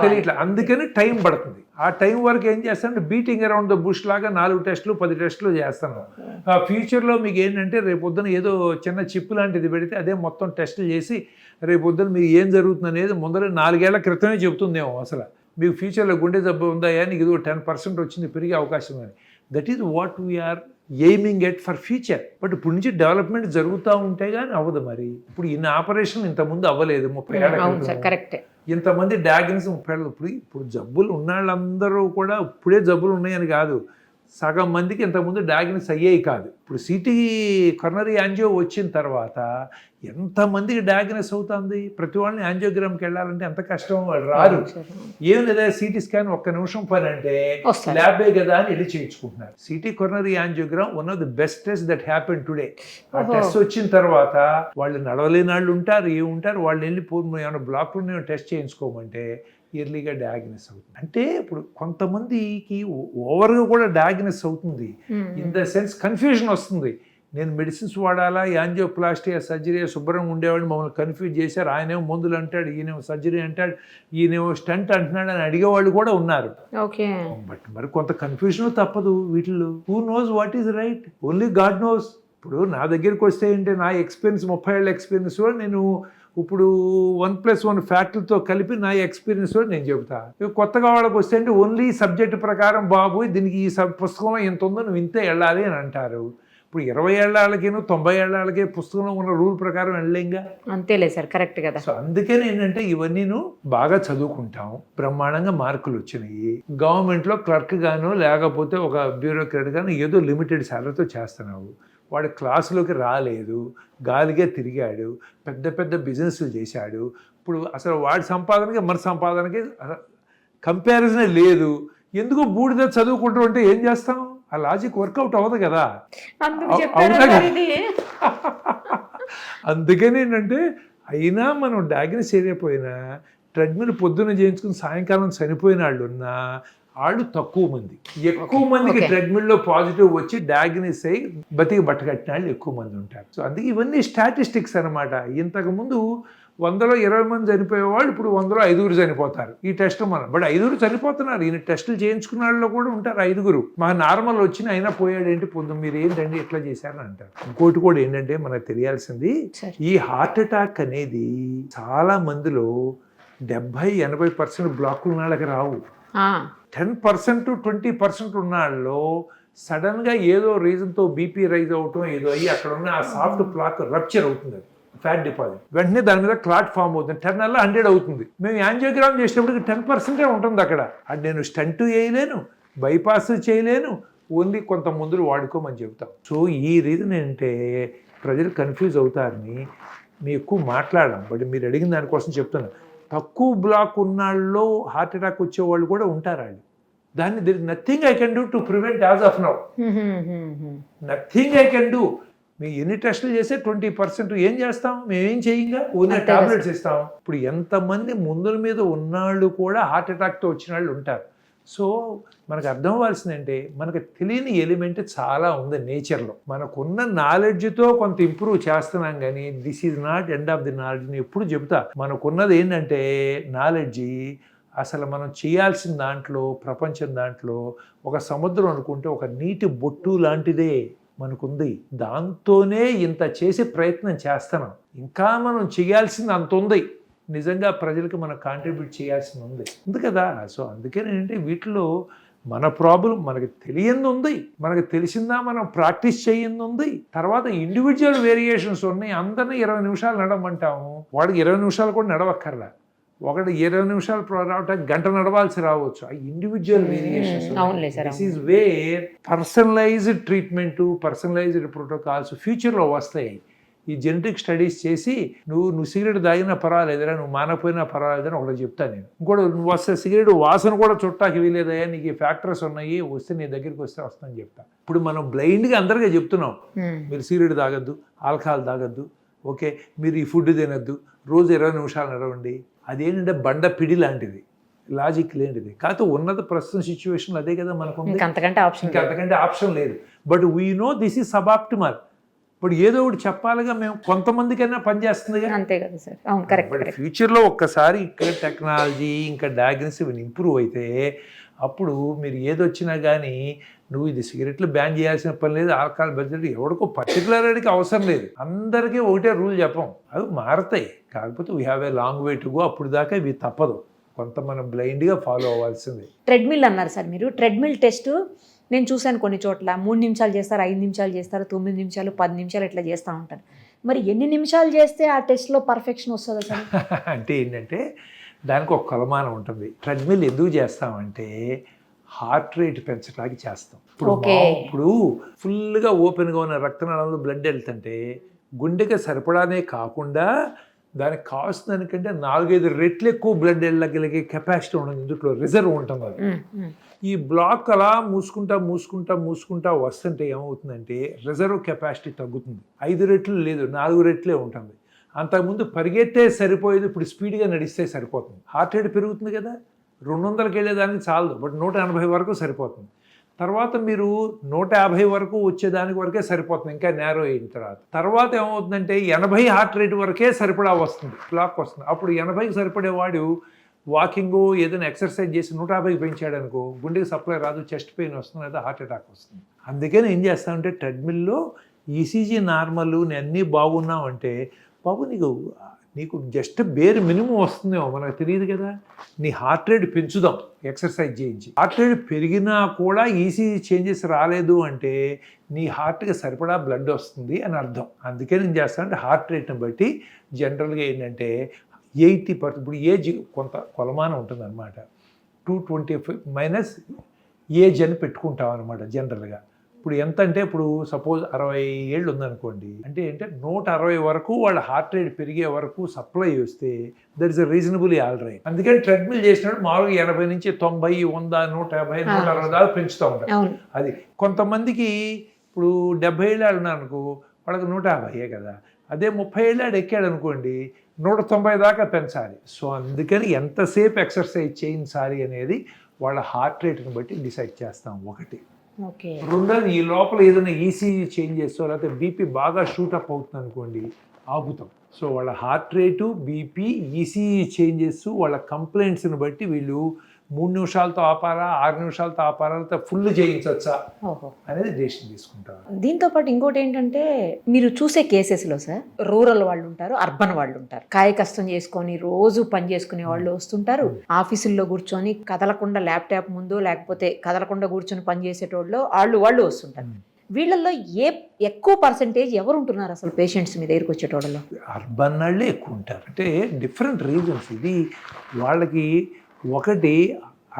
తెలియట్లేదు. అందుకని టైం పడుతుంది. ఆ టైం వరకు ఏం చేస్తానంటే బీటింగ్ అరౌండ్ ద బుష్ లాగా 4 టెస్టులు 10 టెస్టులు చేస్తాను. ఫ్యూచర్లో మీకు ఏంటంటే రేపొద్దున ఏదో చిన్న చిప్ లాంటిది పెడితే అదే మొత్తం టెస్టులు చేసి రేపొద్దున మీకు ఏం జరుగుతుంది అనేది ముందర 4 ఏళ్ల క్రితమే చెబుతుందేమో. అసలు మీకు ఫ్యూచర్లో గుండె జబ్బు ఉందాయా, నీకు ఇది 10% వచ్చింది, పెరిగే అవకాశం అని. That is what we are aiming at for future. But ఇప్పుడు నుంచి డెవలప్మెంట్ జరుగుతూ ఉంటే కానీ అవ్వదు. మరి ఇప్పుడు ఇన్ని ఆపరేషన్ ఇంతకుముందు అవ్వలేదు 30 ఏళ్ళ కరెక్టే. ఇంతమంది డయాగ్నోస్ 30 ఏళ్ళు. ఇప్పుడు జబ్బులు ఉన్న వాళ్ళందరూ కూడా ఇప్పుడే జబ్బులు ఉన్నాయని కాదు, సగం మందికి ఇంతకుముందు డయాగ్నోస్ అయ్యేవి కాదు. ఇప్పుడు సిటీ కొరనరీ యాంజియో వచ్చిన తర్వాత ఎంతమందికి డయాగ్నోస్ అవుతుంది. ప్రతి వాళ్ళని యాంజియోగ్రామ్కి వెళ్ళాలంటే ఎంత కష్టం, వాళ్ళు రారు. ఏం లేదా సిటీ స్కాన్ ఒక్క నిమిషం పని అంటే ల్యాబే కదా అని వెళ్ళి చేయించుకుంటున్నారు. CT coronary angiogram one of the best test that happen today. ఆ టెస్ట్ వచ్చిన తర్వాత వాళ్ళు నడవలేని వాళ్ళు ఉంటారు, ఉంటారు, వాళ్ళు వెళ్ళి ఏమైనా బ్లాక్లు ఉన్నాయో టెస్ట్ చేయించుకోమంటే ఎర్లీగా డయాగ్నోస్ అవుతుంది. అంటే ఇప్పుడు కొంతమందికి ఓవర్గా కూడా డయాగ్నోస్ అవుతుంది. ఇన్ ద సెన్స్ కన్ఫ్యూజన్ వస్తుంది. నేను మెడిసిన్స్ వాడాలా, యాంజియోప్లాస్టీ, సర్జరీ, శుభ్రంగా ఉండేవాడిని మమ్మల్ని కన్ఫ్యూజ్ చేశారు. ఆయనేమో మందులు అంటాడు, ఈయనేమో సర్జరీ అంటాడు, ఈయనేమో స్టంట్ అంటున్నాడు అని అడిగేవాళ్ళు కూడా ఉన్నారు. బట్ మరి కొంత కన్ఫ్యూజన్ తప్పదు వీటిల్లో. Who knows what is right, only God knows. ఇప్పుడు నా దగ్గరికి వస్తే ఏంటి, నా ఎక్స్పీరియన్స్ 30 ఏళ్ళ ఎక్స్పీరియన్స్ కూడా నేను ఇప్పుడు 1+1 ఫ్యాక్టరీతో కలిపి నా ఎక్స్పీరియన్స్ కూడా నేను చెబుతా. కొత్తగా వాళ్ళకి వస్తే అంటే ఓన్లీ సబ్జెక్ట్ ప్రకారం బాబు దీనికి ఈ పుస్తకంలో ఎంత ఉందో నువ్వు ఇంతే వెళ్ళాలి అని అంటారు. ఇప్పుడు 20 ఏళ్ళ వాళ్ళకేను 90 ఏళ్ళ వాళ్ళకే పుస్తకంలో ఉన్న రూల్ ప్రకారం వెళ్ళలేంగా. అంతేలే సార్, కరెక్ట్ కదా. సో అందుకని ఏంటంటే ఇవన్నీ బాగా చదువుకుంటాం, బ్రహ్మాండంగా మార్కులు వచ్చినాయి, గవర్నమెంట్లో క్లర్క్ గాను లేకపోతే ఒక బ్యూరోక్రాట్ గాను ఏదో లిమిటెడ్ శాలరీతో చేస్తున్నావు. వాడు క్లాసులోకి రాలేదు, గాలిగా తిరిగాడు, పెద్ద పెద్ద బిజినెస్లు చేశాడు. ఇప్పుడు అసలు వాడి సంపాదనకి మన సంపాదనకి కంపారిజనే లేదు. ఎందుకు బూడిద చదువుకుంటూ ఉంటే ఏం చేస్తాం? ఆ లాజిక్ వర్కౌట్ అవ్వదు కదా. అందుకని ఏంటంటే అయినా మనం డయాగ్నోస్ చేయకపోయినా ట్రెడ్మిల్ పొద్దున్న చేయించుకుని సాయంకాలం చనిపోయిన వాళ్ళు ఉన్నా వాళ్ళు తక్కువ మంది. ఎక్కువ మందికి ట్రెడ్మిల్లో పాజిటివ్ వచ్చి డయాగ్నోస్ అయ్యి బతికి బట్టకట్టిన వాళ్ళు ఎక్కువ మంది ఉంటారు. సో అందుకే ఇవన్నీ స్టాటిస్టిక్స్ అనమాట. ఇంతకుముందు 100లో 20 మంది చనిపోయేవాళ్ళు ఇప్పుడు 100లో 5 చనిపోతారు ఈ టెస్ట్ మనం. బట్ 5 చనిపోతున్నారు. ఈయన టెస్టులు చేయించుకున్న వాళ్ళు కూడా ఉంటారు 5. మా నార్మల్ వచ్చిన అయినా పోయాడేంటి, పొద్దున్న మీరు ఏంటండి ఎట్లా చేశారని అంటారు. ఇంకోటి కూడా ఏంటంటే మనకు తెలియాల్సింది, ఈ హార్ట్ అటాక్ అనేది చాలా మందిలో 70-80% బ్లాకులు నాళ్ళకి రావు. 10% 20% ఉన్న వాళ్ళలో సడన్గా ఏదో రీజన్తో బీపీ రైజ్ అవటం ఏదో అయ్యి అక్కడ ఉన్న ఆ సాఫ్ట్ ప్లాక్ రప్చర్ అవుతుంది, ఫ్యాట్ డిపాజిట్. వెంటనే దాని మీద క్లాట్ ఫామ్ అవుతుంది. 10 నెలల 100 అవుతుంది. మేము యాంజియోగ్రామ్ చేసినప్పటికి 10% ఉంటుంది అక్కడ. అది నేను స్టంట్ వేయలేను, బైపాస్ చేయలేను, ఓన్లీ కొంత మందులు వాడుకోమని చెబుతాం. సో ఈ రీజన్ ఏంటంటే ప్రజలు కన్ఫ్యూజ్ అవుతారని మేము ఎక్కువ మాట్లాడాం. బట్ మీరు అడిగిన దానికోసం చెప్తున్నాను. తక్కువ బ్లాక్ ఉన్నాళ్ళలో హార్ట్ అటాక్ వచ్చేవాళ్ళు కూడా ఉంటారు. వాళ్ళు దాన్ని there is nothing I can do to prevent as of now. Nothing I can do. మేము ఎన్ని టెస్టులు చేస్తే 20% ఏం చేస్తాం? మేమేం చేయంగా, ఓన్లీ టాబ్లెట్స్ ఇస్తాం. ఇప్పుడు ఎంతమంది మందుల మీద ఉన్నాళ్ళు కూడా హార్ట్ అటాక్తో వచ్చిన వాళ్ళు ఉంటారు. సో మనకు అర్థం అవ్వాల్సిందంటే మనకు తెలియని ఎలిమెంట్ చాలా ఉంది నేచర్లో. మనకున్న నాలెడ్జ్తో కొంత ఇంప్రూవ్ చేస్తున్నాం కానీ this is not end of the knowledge. నేను ఎప్పుడు చెబుతా, మనకున్నది ఏంటంటే నాలెడ్జి అసలు మనం చేయాల్సిన దాంట్లో ప్రపంచం దాంట్లో ఒక సముద్రం అనుకుంటే ఒక నీటి బొట్టు లాంటిదే మనకుంది. దాంతోనే ఇంత చేసే ప్రయత్నం చేస్తున్నాం. ఇంకా మనం చేయాల్సింది అంత ఉంది. నిజంగా ప్రజలకు మనం కాంట్రిబ్యూట్ చేయాల్సింది ఉంది కదా. సో అందుకని ఏంటంటే వీటిలో మన ప్రాబ్లం మనకి తెలియంది ఉంది, మనకు తెలిసిందా మనం ప్రాక్టీస్ చేయింది ఉంది. తర్వాత ఇండివిజువల్ వేరియేషన్స్ ఉన్నాయి. అందరినీ 20 నిమిషాలు నడవమంటాము, వాడికి 20 నిమిషాలు కూడా నడవక్కర్లా. ఒకటి 20 నిమిషాలు రావటానికి గంట నడవాల్సి రావచ్చు. ఆ individual variations. This is where personalised treatment, personalised protocols ఫ్యూచర్లో వస్తాయి. ఈ జెనెటిక్ స్టడీస్ చేసి నువ్వు సిగరెట్ తాగినా పర్వాలేదురా, నువ్వు మానపోయినా పర్వాలేదని ఒకటి చెప్తాను నేను. ఇంకోటి నువ్వు వస్తే సిగరెట్ వాసన కూడా చుట్టాకి వీలేదయ్యా, నీకు ఈ ఫ్యాక్టర్స్ ఉన్నాయి, వస్తే నీ దగ్గరికి వస్తే వస్తానని చెప్తా. ఇప్పుడు మనం బ్లైండ్గా అందరికీ చెప్తున్నాం, మీరు సిగరెట్ తాగద్దు, ఆల్కహాల్ తాగద్దు, ఓకే, మీరు ఈ ఫుడ్ తినద్దు, రోజు 20 నిమిషాలు నడవండి. అదేంటంటే బండ పిడి లాంటిది, లాజిక్ లేనిది. కాకపోతే ఉన్నది ప్రస్తుతం సిచ్యువేషన్ అదే కదా మనకు, అంతకంటే ఆప్షన్ లేదు. But we know this is sub optimal. ఇప్పుడు ఏదో ఒకటి చెప్పాలిగా, మేము కొంతమందికైనా పనిచేస్తుంది. అంతే కదా సార్, అవును, కరెక్ట్. బట్ ఫ్యూచర్లో ఒక్కసారి ఇక్కడ టెక్నాలజీ ఇంకా డయాగ్నోసిస్ ఇంప్రూవ్ అయితే అప్పుడు మీరు ఏదొచ్చినా కానీ నువ్వు ఇది సిగరెట్లు బ్యాన్ చేయాల్సిన పని లేదు, ఆల్కహాల్ బడ్జెట్ ఎవరికో పర్టికులర్ అడిగి అవసరం లేదు. అందరికీ ఒకటే రూల్ చెప్పం, అవి మారుతాయి. కాకపోతే we have a long way to go. అప్పుడు దాకా ఇవి తప్పదు, కొంత మనం బ్లైండ్గా ఫాలో అవ్వాల్సింది. ట్రెడ్మిల్ అన్నారు సార్ మీరు. ట్రెడ్మిల్ టెస్ట్ నేను చూశాను కొన్ని చోట్ల 3 నిమిషాలు చేస్తారు, 5 నిమిషాలు చేస్తారు, 9 నిమిషాలు, 10 నిమిషాలు ఇట్లా చేస్తూ ఉంటారు. మరి ఎన్ని నిమిషాలు చేస్తే ఆ టెస్ట్లో పర్ఫెక్షన్ వస్తుందా సార్? అంటే ఏంటంటే దానికి ఒక కొలమానం ఉంటుంది. ట్రెడ్మిల్ ఎందుకు చేస్తామంటే హార్ట్ రేట్ పెంచడానికి చేస్తాం. ఇప్పుడు Okay. ఇప్పుడు ఫుల్గా ఓపెన్గా ఉన్న రక్తనాళంలో బ్లడ్ వెళ్తుంటే గుండెకి సరిపడానే కాకుండా దానికి కావాల్సిన దానికంటే 4-5 రెట్లు ఎక్కువ బ్లడ్ వెళ్ళగలిగే కెపాసిటీ ఉండదు, ఇందులో రిజర్వ్ ఉంటుంది అది. ఈ బ్లాక్ అలా మూసుకుంటా వస్తుంటే ఏమవుతుందంటే రిజర్వ్ కెపాసిటీ తగ్గుతుంది. 5 రెట్లు లేదు, 4 రెట్లే ఉంటుంది. అంతకుముందు పరిగెత్తే సరిపోయేది, ఇప్పుడు స్పీడ్గా నడిస్తే సరిపోతుంది. హార్ట్ రేట్ పెరుగుతుంది కదా, 200కి వెళ్ళేదానికి చాలదు, బట్ 180 వరకు సరిపోతుంది. తర్వాత మీరు 150 వరకు వచ్చేదానికి వరకే సరిపోతుంది, ఇంకా నేరో అయిన తర్వాత ఏమవుతుందంటే 80 హార్ట్ రేట్ వరకే సరిపడా వస్తుంది, క్లాక్ వస్తుంది. అప్పుడు 80కి సరిపడేవాడు వాకింగ్ ఏదైనా ఎక్సర్సైజ్ చేసి 150కి పెంచాడు అనుకో, గుండెకి సప్లై రాదు, చెస్ట్ పెయిన్ వస్తుంది, లేదా హార్ట్ అటాక్ వస్తుంది. అందుకని ఏం చేస్తామంటే ట్రెడ్మిల్లో ఈసీజీ నార్మల్ అన్నీ బాగున్నావంటే, బాబు నీకు జస్ట్ బేర్ మినిమం వస్తుందేమో మనకు తెలియదు కదా, నీ హార్ట్ రేట్ పెంచుదాం ఎక్సర్సైజ్ చేయించి. హార్ట్ రేట్ పెరిగినా కూడా ఈసీజీ చేంజెస్ రాలేదు అంటే నీ హార్ట్కి సరిపడా బ్లడ్ వస్తుంది అని అర్థం. అందుకే నేను చేస్తానంటే హార్ట్ రేట్ని బట్టి జనరల్గా ఏంటంటే 80% ఇప్పుడు ఏజ్ కొంత కొలమానం ఉంటుంది అనమాట. 225 ఏజ్ అని పెట్టుకుంటాం అనమాట జనరల్గా. ఇప్పుడు ఎంత అంటే, ఇప్పుడు సపోజ్ 60 ఏళ్ళు ఉందనుకోండి, అంటే 160 వరకు వాళ్ళ హార్ట్ రేట్ పెరిగే వరకు సప్లై వస్తే that is reasonably all right. అందుకని ట్రెడ్మిల్ చేసినప్పుడు మామూలుగా 80 నుంచి 90, 100, 150, 160 దాకా పెంచుతూ ఉంటారు. అది కొంతమందికి ఇప్పుడు 70 ఏళ్ళు ఉన్నారనుకో, వాళ్ళకి 150 కదా. అదే 30 ఏళ్ళు ఎక్కాడు అనుకోండి, 190 దాకా పెంచాలి. సో అందుకని ఎంతసేపు ఎక్సర్సైజ్ చేయించాలి అనేది వాళ్ళ హార్ట్ రేట్ని బట్టి డిసైడ్ చేస్తాం ఒకటి. రెండోది, ఈ లోపల ఏదైనా ఈసీజీ చేంజ్ చేస్తో లేకపోతే బీపీ బాగా షూటప్ అవుతుంది అనుకోండి, ఆపుతాం. సో వాళ్ళ heart rate, BP, ECG changes వాళ్ళ కంప్లైంట్స్ని బట్టి వీళ్ళు 3 నిమిషాలతో ఆపారా, 6 నిమిషాలతో ఆపారా, లేకపోతే ఫుల్ చేయించవచ్చా అనేది డెసిషన్ తీసుకుంటారు. దీంతో పాటు ఇంకోటి ఏంటంటే, మీరు చూసే కేసెస్లో సార్ రూరల్ వాళ్ళు ఉంటారు, అర్బన్ వాళ్ళు ఉంటారు. కాయ కష్టం చేసుకొని రోజు పని చేసుకునే వాళ్ళు వస్తుంటారు. ఆఫీసుల్లో కూర్చొని కదలకుండా ల్యాప్టాప్ ముందు లేకపోతే కదలకుండా కూర్చొని పని చేసేటోళ్ళు వాళ్ళు వస్తుంటారు. వీళ్ళల్లో ఎక్కువ పర్సెంటేజ్ ఎవరు ఉంటున్నారు అసలు పేషెంట్స్ మీ దగ్గరికి వచ్చేటోళ్ళలో? అర్బన్ వాళ్ళే ఎక్కువ ఉంటారు. అంటే డిఫరెంట్ రీజన్స్. ఇది వాళ్ళకి ఒకటి,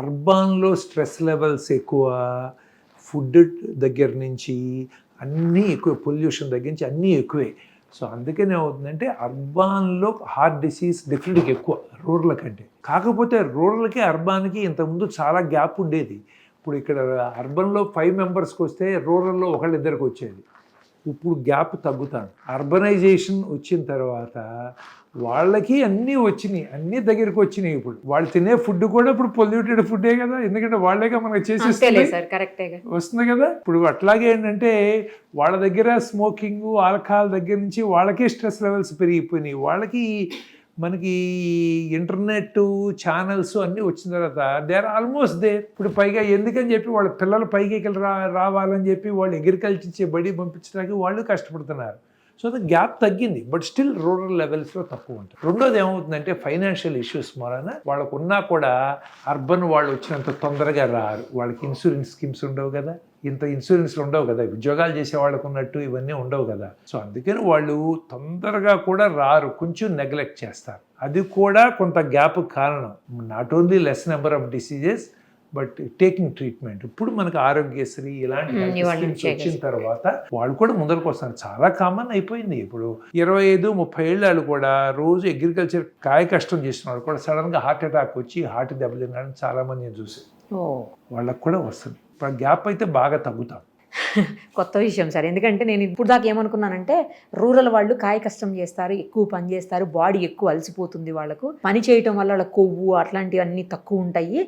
అర్బాన్లో స్ట్రెస్ లెవెల్స్ ఎక్కువ, ఫుడ్ దగ్గర నుంచి అన్నీ ఎక్కువ, పొల్యూషన్ దగ్గర నుంచి అన్నీ ఎక్కువే. సో అందుకని ఏమవుతుందంటే అర్బాన్లో హార్ట్ డిసీజ్ డెఫినెట్గా ఎక్కువ రూరల్ కంటే. కాకపోతే రూరల్కి అర్బాన్కి ఇంతకుముందు చాలా గ్యాప్ ఉండేది. ఇప్పుడు ఇక్కడ అర్బన్లో 5 మెంబర్స్కి వస్తే రూరల్లో 1-2కి వచ్చేది. ఇప్పుడు గ్యాప్ తగ్గుతాను. అర్బనైజేషన్ వచ్చిన తర్వాత వాళ్ళకి అన్నీ వచ్చినాయి, అన్నీ దగ్గరికి వచ్చినాయి. ఇప్పుడు వాళ్ళు తినే ఫుడ్ కూడా ఇప్పుడు పొల్యూటెడ్ ఫుడ్డే కదా, ఎందుకంటే వాళ్ళేగా మనకు చేసేస్తుంది వస్తుంది కదా. ఇప్పుడు అట్లాగే ఏంటంటే వాళ్ళ దగ్గర స్మోకింగ్, ఆల్కహాల్ దగ్గర నుంచి వాళ్ళకే స్ట్రెస్ లెవెల్స్ పెరిగిపోయినాయి. వాళ్ళకి మనకి ఇంటర్నెట్ ఛానల్స్ అన్నీ వచ్చిన తర్వాత దే ఆర్ ఆల్మోస్ట్ దే. ఇప్పుడు పైగా ఎందుకని చెప్పి వాళ్ళ పిల్లలు పైకి రావాలని చెప్పి వాళ్ళు అగ్రికల్చర్ బడి పంపించడానికి వాళ్ళు కష్టపడుతున్నారు. సో ద గ్యాప్ తగ్గింది, బట్ స్టిల్ రూరల్ లెవెల్స్లో తక్కువ ఉంటుంది. రెండోది ఏమవుతుందంటే ఫైనాన్షియల్ ఇష్యూస్ వలన వాళ్ళకు ఉన్నా కూడా అర్బన్ వాళ్ళు వచ్చినంత తొందరగా రారు. వాళ్ళకి ఇన్సూరెన్స్ స్కీమ్స్ ఉండవు కదా, ఇంత ఇన్సూరెన్స్లు ఉండవు కదా, ఉద్యోగాలు చేసే వాళ్ళకు ఉన్నట్టు ఇవన్నీ ఉండవు కదా. సో అందుకని వాళ్ళు తొందరగా కూడా రారు, కొంచెం నెగ్లెక్ట్ చేస్తారు. అది కూడా కొంత గ్యాప్ కారణం. Not only less number of diseases but taking treatment. ఇప్పుడు మనకు ఆరోగ్యశ్రీ ఇలాంటి వచ్చిన తర్వాత వాళ్ళు కూడా ముందరకు వస్తారు. చాలా కామన్ అయిపోయింది. ఇప్పుడు 25-30 ఏళ్ళు కూడా రోజు అగ్రికల్చర్ కాయ కష్టం చేసిన వాళ్ళు కూడా సడన్గా హార్ట్ అటాక్ వచ్చి హార్ట్ దెబ్బతినడం చాలా మంది చూసి వాళ్ళకు కూడా వస్తుంది. ఇప్పుడు గ్యాప్ అయితే బాగా తగ్గుతాం. కొత్త విషయం సార్. ఎందుకంటే నేను ఇప్పుడు దాకా ఏమనుకున్నానంటే రూరల్ వాళ్ళు కాయ కష్టం చేస్తారు, ఎక్కువ పని చేస్తారు, బాడీ ఎక్కువ అలసిపోతుంది, వాళ్ళకు పని చేయటం వల్ల వాళ్ళ కొవ్వు అట్లాంటివన్నీ తక్కువ ఉంటాయి,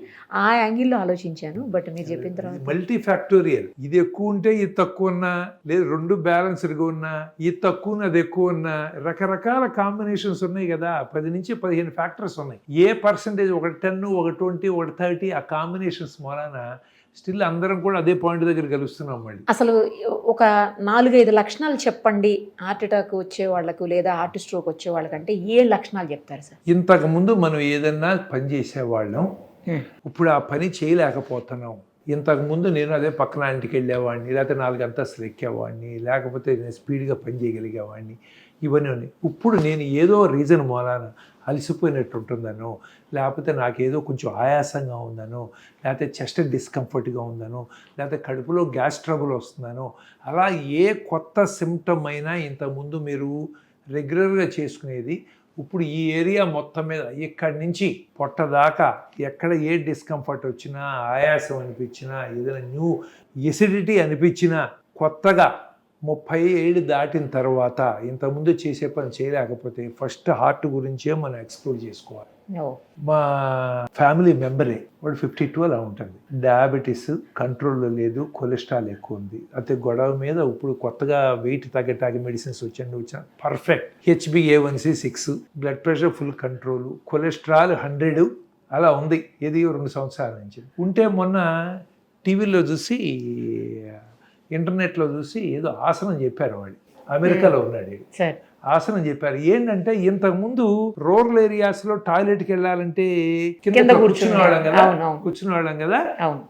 ఆ యాంగిల్లో ఆలోచించాను. బట్ మీరు చెప్పిన తర్వాత మల్టీ ఫ్యాక్టోరియల్, ఇది ఎక్కువ ఉంటే ఇది తక్కువ ఉన్నా, లేదు 2 బ్యాలెన్స్డ్గా ఉన్నా, ఇది తక్కువ ఉన్నా అది ఎక్కువ ఉన్నా, రకరకాల కాంబినేషన్స్ ఉన్నాయి కదా. 10 నుంచి 15 ఫ్యాక్టర్స్ ఉన్నాయి. ఏ పర్సంటేజ్, ఒక 10, ఒక 20, ఒక 30, ఆ కాంబినేషన్స్ మూలాన స్టిల్ అందరం కూడా అదే పాయింట్ దగ్గర కలుస్తున్నాం. మళ్ళీ అసలు ఒక 4-5 లక్షణాలు చెప్పండి హార్ట్ అటాక్ వచ్చే వాళ్ళకు లేదా హార్ట్ స్ట్రోక్ వచ్చే వాళ్ళకంటే ఏ లక్షణాలు చెప్తారు సార్? ఇంతకుముందు మనం ఏదన్నా పని చేసేవాళ్ళం, ఇప్పుడు ఆ పని చేయలేకపోతున్నాం. ఇంతకుముందు నేను అదే పక్కన ఇంటికి వెళ్ళేవాడిని, లేకపోతే 4 అంతస్తులు ఎక్కేవాడిని, లేకపోతే నేను స్పీడ్గా పని చేయగలిగేవాడిని, ఇవన్నీ ఉన్నాయి. ఇప్పుడు నేను ఏదో రీజన్ మూలాన అలసిపోయినట్టు ఉంటుందనో, లేకపోతే నాకేదో కొంచెం ఆయాసంగా ఉందనో, లేకపోతే చెస్ట్ డిస్కంఫర్ట్గా ఉందనో, లేకపోతే కడుపులో గ్యాస్ ట్రబుల్ వస్తుందనో, అలా ఏ కొత్త సిమ్టమ్ అయినా ఇంతకుముందు మీరు రెగ్యులర్గా చేసుకునేది ఇప్పుడు ఈ ఏరియా మొత్తం మీద ఇక్కడి నుంచి పొట్ట దాకా ఎక్కడ ఏ డిస్కంఫర్ట్ వచ్చినా, ఆయాసం అనిపించినా, ఏదైనా న్యూ ఎసిడిటీ అనిపించినా, కొత్తగా 30 ఏళ్ళు దాటిన తర్వాత ఇంతకుముందు చేసే పని చేయలేకపోతే ఫస్ట్ హార్ట్ గురించే మనం ఎక్స్ప్లోర్ చేసుకోవాలి. మా ఫ్యామిలీ మెంబరే వాడు 52 అలా ఉంటుంది, డయాబెటీస్ కంట్రోల్లో లేదు, కొలెస్ట్రాల్ ఎక్కువ ఉంది. అయితే గొడవ మీద ఇప్పుడు కొత్తగా వెయిట్ తగ్గటానికి మెడిసిన్స్ వచ్చా perfect. HbA1c 6, blood pressure full control, cholesterol 100 అలా ఉంది. ఇది 2 సంవత్సరాల నుంచి ఉంటే మొన్న టీవీలో చూసి ఇంటర్నెట్లో చూసి ఏదో ఆసనం చెప్పారు. వాడు అమెరికాలో ఉన్నాడు. ఆసనం చెప్పారు. ఏంటంటే ఇంతకుముందు రూరల్ ఏరియాస్లో టాయిలెట్కి వెళ్ళాలంటే కింద కూర్చునేవాళ్ళం కదా.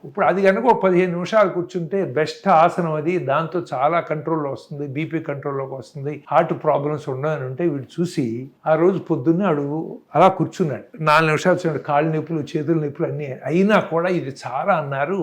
ఇప్పుడు అది కనుక 15 నిమిషాలు కూర్చుంటే బెస్ట్ ఆసనం అది. దాంతో చాలా కంట్రోల్లో వస్తుంది, బీపీ కంట్రోల్లోకి వస్తుంది, హార్ట్ ప్రాబ్లమ్స్ ఉండవని ఉంటే వీడు చూసి ఆ రోజు పొద్దున్నే వాడు అలా కూర్చున్నాడు. 4 నిమిషాలు చూడండి, కాళ్ళు నొప్పులు, చేతుల నొప్పులు అన్నీ అయినా కూడా ఇది చాలా అన్నారు.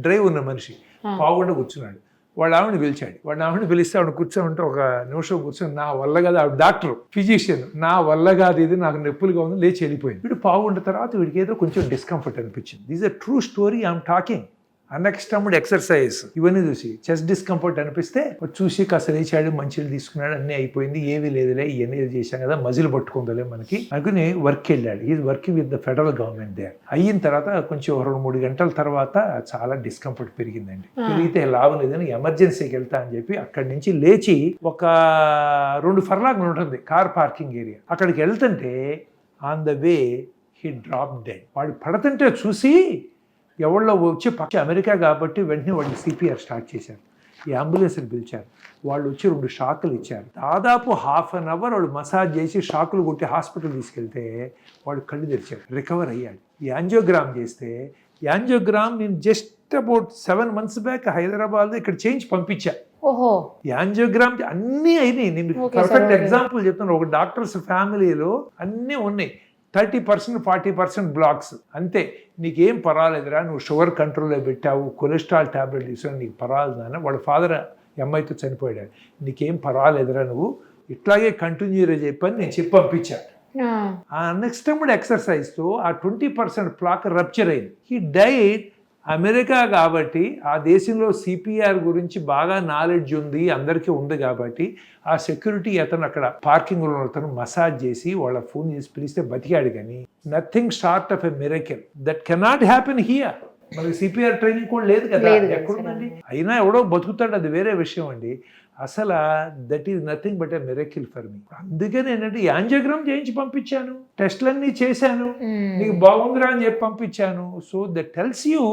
డ్రైవ్ ఉన్న మనిషి పావుగంట కూర్చున్నాడు. వాడు ఆవిడని పిలిచాడు. వాడిని ఆవిడని పిలిస్తే ఆవిడ కూర్చోమంటే ఒక నిమిషం కూర్చొని, నా వల్ల కాదు, ఆవిడ డాక్టర్ ఫిజిషియన్, నా వల్ల కాదు ఇది, నాకు నొప్పులుగా ఉంది, లేచి వెళ్ళిపోయింది. వీడు పావుగంట తర్వాత వీడికి ఏదో కొంచెం డిస్కంఫర్ట్ అనిపించింది. This a true story I'm talking. Unaccustomed exercise ఇవన్నీ చూసి చెస్ట్ డిస్కంఫర్ట్ అనిపిస్తే చూసి కాస్త లేచాడు, మంచిలు తీసుకున్నాడు, అన్నీ అయిపోయింది, ఏమీ లేదులే, ఇవన్నీ చేశాం కదా, మజిల్ పట్టుకుందలే మనకి అనుకుని వర్క్ వెళ్ళాడు. Is working with the federal government they. అయిన తర్వాత కొంచెం 2-3 గంటల తర్వాత చాలా డిస్కంఫర్ట్ పెరిగిందండి. పెరిగితే లాభం లేదని ఎమర్జెన్సీకి వెళ్తా అని చెప్పి అక్కడి నుంచి లేచి ఒక 2 ఫర్లాంగ్ ఉంటుంది కార్ పార్కింగ్ ఏరియా, అక్కడికి వెళ్తుంటే on the way he drop dead. వాడు పడుతుంటే చూసి ఎవరిలో వచ్చి పక్క అమెరికా కాబట్టి వెంటనే వాళ్ళు CPR స్టార్ట్ చేశారు. ఈ అంబులెన్స్ని పిలిచారు. వాళ్ళు వచ్చి 2 షాకులు ఇచ్చారు. దాదాపు ½ అన్ అవర్ వాడు మసాజ్ చేసి షాకులు కొట్టి హాస్పిటల్ తీసుకెళ్తే వాడు కళ్ళు తెరిచాడు, రికవర్ అయ్యాడు. యాంజియోగ్రామ్ చేస్తే యాంజియోగ్రామ్ నేను జస్ట్ అబౌట్ 7 months బ్యాక్ హైదరాబాద్లో ఇక్కడ చేయించి పంపించా. యాంజియోగ్రామ్ అన్నీ అయినాయి. నేను పర్ఫెక్ట్ ఎగ్జాంపుల్ చెప్తాను. ఒక డాక్టర్స్ ఫ్యామిలీలో అన్నీ ఉన్నాయి. 30%, 40% బ్లాక్స్ అంతే. నీకేం పర్వాలేదురా, నువ్వు షుగర్ కంట్రోల్లో పెట్టావు, కొలెస్ట్రాల్ ట్యాబ్లెట్ తీసుకుని నీకు పర్వాలేదని వాళ్ళ ఫాదర్ అమ్మాయితో చనిపోయాడు. నీకేం పర్వాలేదురా, నువ్వు ఇట్లాగే కంటిన్యూ చెప్పని నేను చెప్పి పంపించాను. ఆ అన్ఎక్స్టమ్డ్ ఎక్సర్సైజ్తో ఆ 20% ప్లాక్ రప్చర్ అయింది. He died. అమెరికా కాబట్టి ఆ దేశంలో CPR గురించి బాగా నాలెడ్జ్ ఉంది, అందరికీ ఉంది కాబట్టి ఆ సెక్యూరిటీ అతను అక్కడ పార్కింగ్లో అతను మసాజ్ చేసి వాళ్ళ ఫోన్ చేసి పిలిస్తే బతికాడు. కానీ nothing short of a miracle that cannot happen here. మనకి CPR ట్రైనింగ్ కూడా లేదు కదా, ఎక్కడుందండి? అయినా ఎవడో బతుకుతాడు, అది వేరే విషయం అండి. అసలు that is nothing but a miracle for me. అందుకని ఏంటంటే యాంజియోగ్రామ్ చేయించి పంపించాను, టెస్ట్లన్నీ చేశాను, నీకు బాగుందిరా అని చెప్పి పంపించాను. So that tells you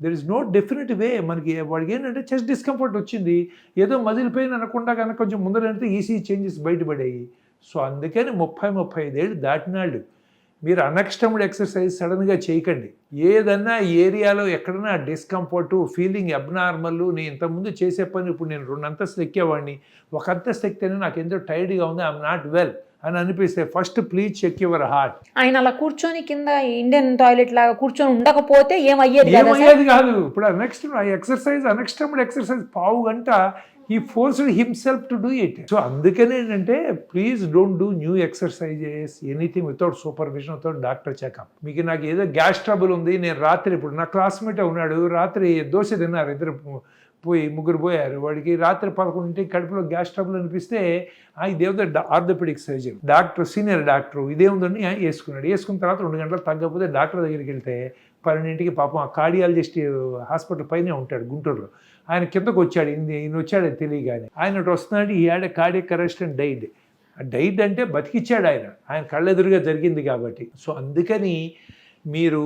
there is no definite way. మనకి వాడికి ఏంటంటే చెస్ట్ డిస్కంఫర్ట్ వచ్చింది, ఏదో మజిల్ పెయిన్ అనకుండా కనుక కొంచెం ముందరంటే ECG చేంజెస్ బయటపడాయి. సో అందుకని 30-35 ఏళ్ళు దాటినాళ్ళు మీరు అన్ఎక్స్టమ్డ్ ఎక్సర్సైజ్ సడన్గా చేయకండి. ఏదన్నా ఏరియాలో ఎక్కడన్నా డిస్కంఫర్టు, ఫీలింగ్ అబ్నార్మల్, నేను ఇంతకుముందు చేసే పని ఇప్పుడు నేను 2 అంతస్తులు ఎక్కేవాడిని, 1 అంతస్తు ఎక్కితేనే నాకు ఎంతో టైర్డ్గా ఉంది, ఐఎమ్ నాట్ వెల్ అని అనిపిస్తే first please check your heart. ఆయన అలా కూర్చొని కింద ఇండియన్ టాయిలెట్ లాగా కూర్చొని ఉండకపోతే ఏమయ్యేది కాదు. ఇప్పుడు అన్ఎక్స్టమ్డ్ ఎక్సర్సైజ్ పావు గంట he forced himself to do it. So అందుకనే ఏంటంటే please don't do new exercises, anything without supervision, without doctor checkup. మీకు నాకు ఏదో గ్యాస్ ట్రబుల్ ఉంది, నేను రాత్రి, ఇప్పుడు నా క్లాస్మేట్ ఉన్నాడు, రాత్రి దోశ తిన్నారు, 3 పోయారు. వాడికి రాత్రి 11 కడుపులో గ్యాస్ ట్రబుల్ అనిపిస్తే ఇదేదో orthopaedic surgeon doctor, senior doctor, ఇదేముందని వేసుకున్నాడు. వేసుకున్న తర్వాత 2 గంటలు తగ్గకపోతే డాక్టర్ దగ్గరికి వెళ్తే 12 పాపం ఆ కార్డియాలజిస్ట్ హాస్పిటల్ పైనే ఉంటాడు గుంటూరులో, ఆయన కిందకు వచ్చాడు. ఈయన వచ్చాడని తెలియగానే ఆయన వస్తున్నాడు. ఈ add cardiac arrest and died. Died అంటే బతికిచ్చాడు ఆయన కళ్ళెదురుగా జరిగింది కాబట్టి. సో అందుకని మీరు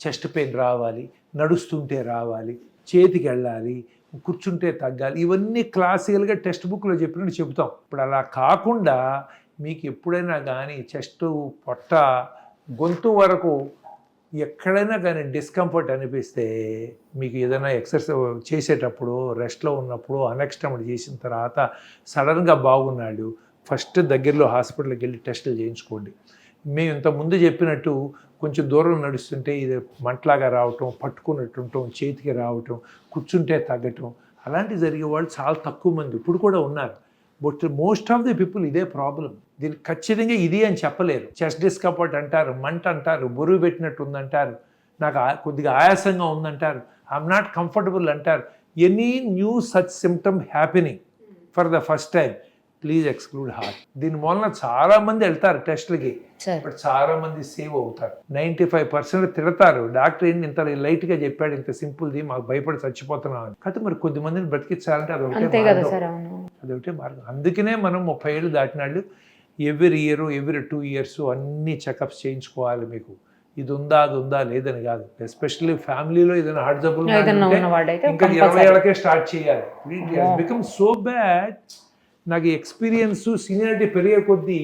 చెస్ట్ పెయిన్ రావాలి, నడుస్తుంటే రావాలి, చేతికి వెళ్ళాలి, కూర్చుంటే తగ్గాలి, ఇవన్నీ క్లాసికల్గా టెక్స్ట్ బుక్లో చెప్పినట్టు చెబుతాం. ఇప్పుడు అలా కాకుండా మీకు ఎప్పుడైనా కానీ చెస్ట్, పొట్ట, గొంతు వరకు ఎక్కడైనా కానీ డిస్కంఫర్ట్ అనిపిస్తే మీకు ఏదైనా ఎక్సర్సైజ్ చేసేటప్పుడు, రెస్ట్లో ఉన్నప్పుడు, అన్ఎక్స్టమ్డ్ చేసిన తర్వాత సడన్గా బాగున్నాడు, ఫస్ట్ దగ్గరలో హాస్పిటల్కి వెళ్ళి టెస్టులు చేయించుకోండి. మేము ఇంత ముందు చెప్పినట్టు కొంచెం దూరం నడుస్తుంటే ఇది మంటలాగా రావటం, పట్టుకున్నట్టుంటాం, చేతికి రావటం, కూర్చుంటే తగ్గటం, అలాంటివి జరిగే వాళ్ళు చాలా తక్కువ మంది ఇప్పుడు కూడా ఉన్నారు. But most of the people ఇదే ప్రాబ్లం. దీనికి ఖచ్చితంగా ఇది అని చెప్పలేరు. చెస్ట్ డిస్కంఫర్ట్ అంటారు, మంట అంటారు, బరువు పెట్టినట్టు ఉందంటారు, నాకు కొద్దిగా ఆయాసంగా ఉందంటారు, ఐఎమ్ నాట్ కంఫర్టబుల్ అంటారు. Any new such symptom happening for the first time, please exclude heart. దీని మూలన చాలా మంది వెళ్తారు టెస్ట్లకి, బట్ చాలా మంది సేవ్ అవుతారు. 95% తిడతారు, డాక్టర్ ఏంటి ఇంత లైట్గా చెప్పాడు, ఇంత సింపుల్ది, మాకు భయపడి చచ్చిపోతున్నాం అని. కాకపోతే మరి కొద్ది మందిని బ్రతికించాలంటే అదొకటే మార్గం. అందుకనే మనం 30 ఏళ్ళు దాటినాళ్ళు ఎవ్రీ ఇయర్, ఎవ్రీ 2 years అన్ని చెకప్స్ చేయించుకోవాలి. మీకు ఇది ఉందా అది ఉందా లేదని కాదు. ఎస్పెషల్లీ ఫ్యామిలీలో ఏదైనా హార్ట్ జబ్బులు ఇంకా 20 ఏళ్ళకే స్టార్ట్ చేయాలి. Become so bad. నాకు ఎక్స్పీరియన్స్ సీనియారిటీ పెరిగే కొద్దీ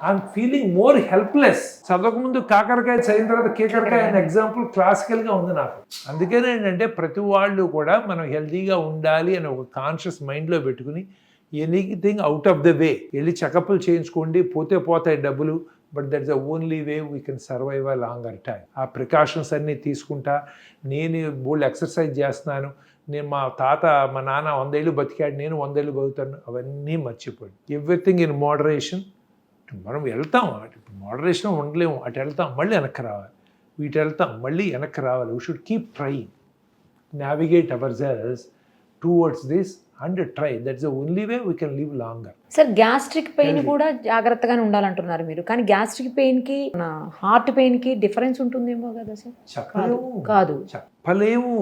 ఐఎమ్ ఫీలింగ్ మోర్ హెల్ప్లెస్. చదవకముందు కాకరకాయ చదివిన తర్వాత కేకరకాయ అనే ఎగ్జాంపుల్ క్లాసికల్గా ఉంది నాకు. అందుకనే ఏంటంటే ప్రతి వాళ్ళు కూడా మనం హెల్తీగా ఉండాలి అని ఒక కాన్షియస్ మైండ్లో పెట్టుకుని anything out of the way వెళ్ళి చెకప్లు చేయించుకోండి, పోతాయి డబ్బులు, but that's the only way we can survive a longer time. ఆ ప్రికాషన్స్ అన్నీ తీసుకుంటా, నేను బోల్డ్ ఎక్సర్సైజ్ చేస్తున్నాను, నేను మా నాన్న 100 ఏళ్ళు బతికాడు, నేను 100 ఏళ్ళు బతుకుతాను, అవన్నీ మర్చిపోయి ఎవ్రీథింగ్ ఇన్ మోడరేషన్. మనం వెళ్తాం, మోడరేషన్ ఉండలేము, అటు వెళ్తాం మళ్ళీ వెనక్కి రావాలి, వీటి వెళ్తాం మళ్ళీ వెనక్కి రావాలి. We should keep trying, navigate our cells towards this and try. That's the only way we can live longer. Sir, gastric pain కూడా జాగ్రత్తగానే ఉండాలంటున్నారు మీరు, కానీ గ్యాస్ట్రిక్ పెయిన్ కి హార్ట్ పెయిన్ కి డిఫరెన్స్ ఉంటుందేమో కదా సార్? చెప్పలేము.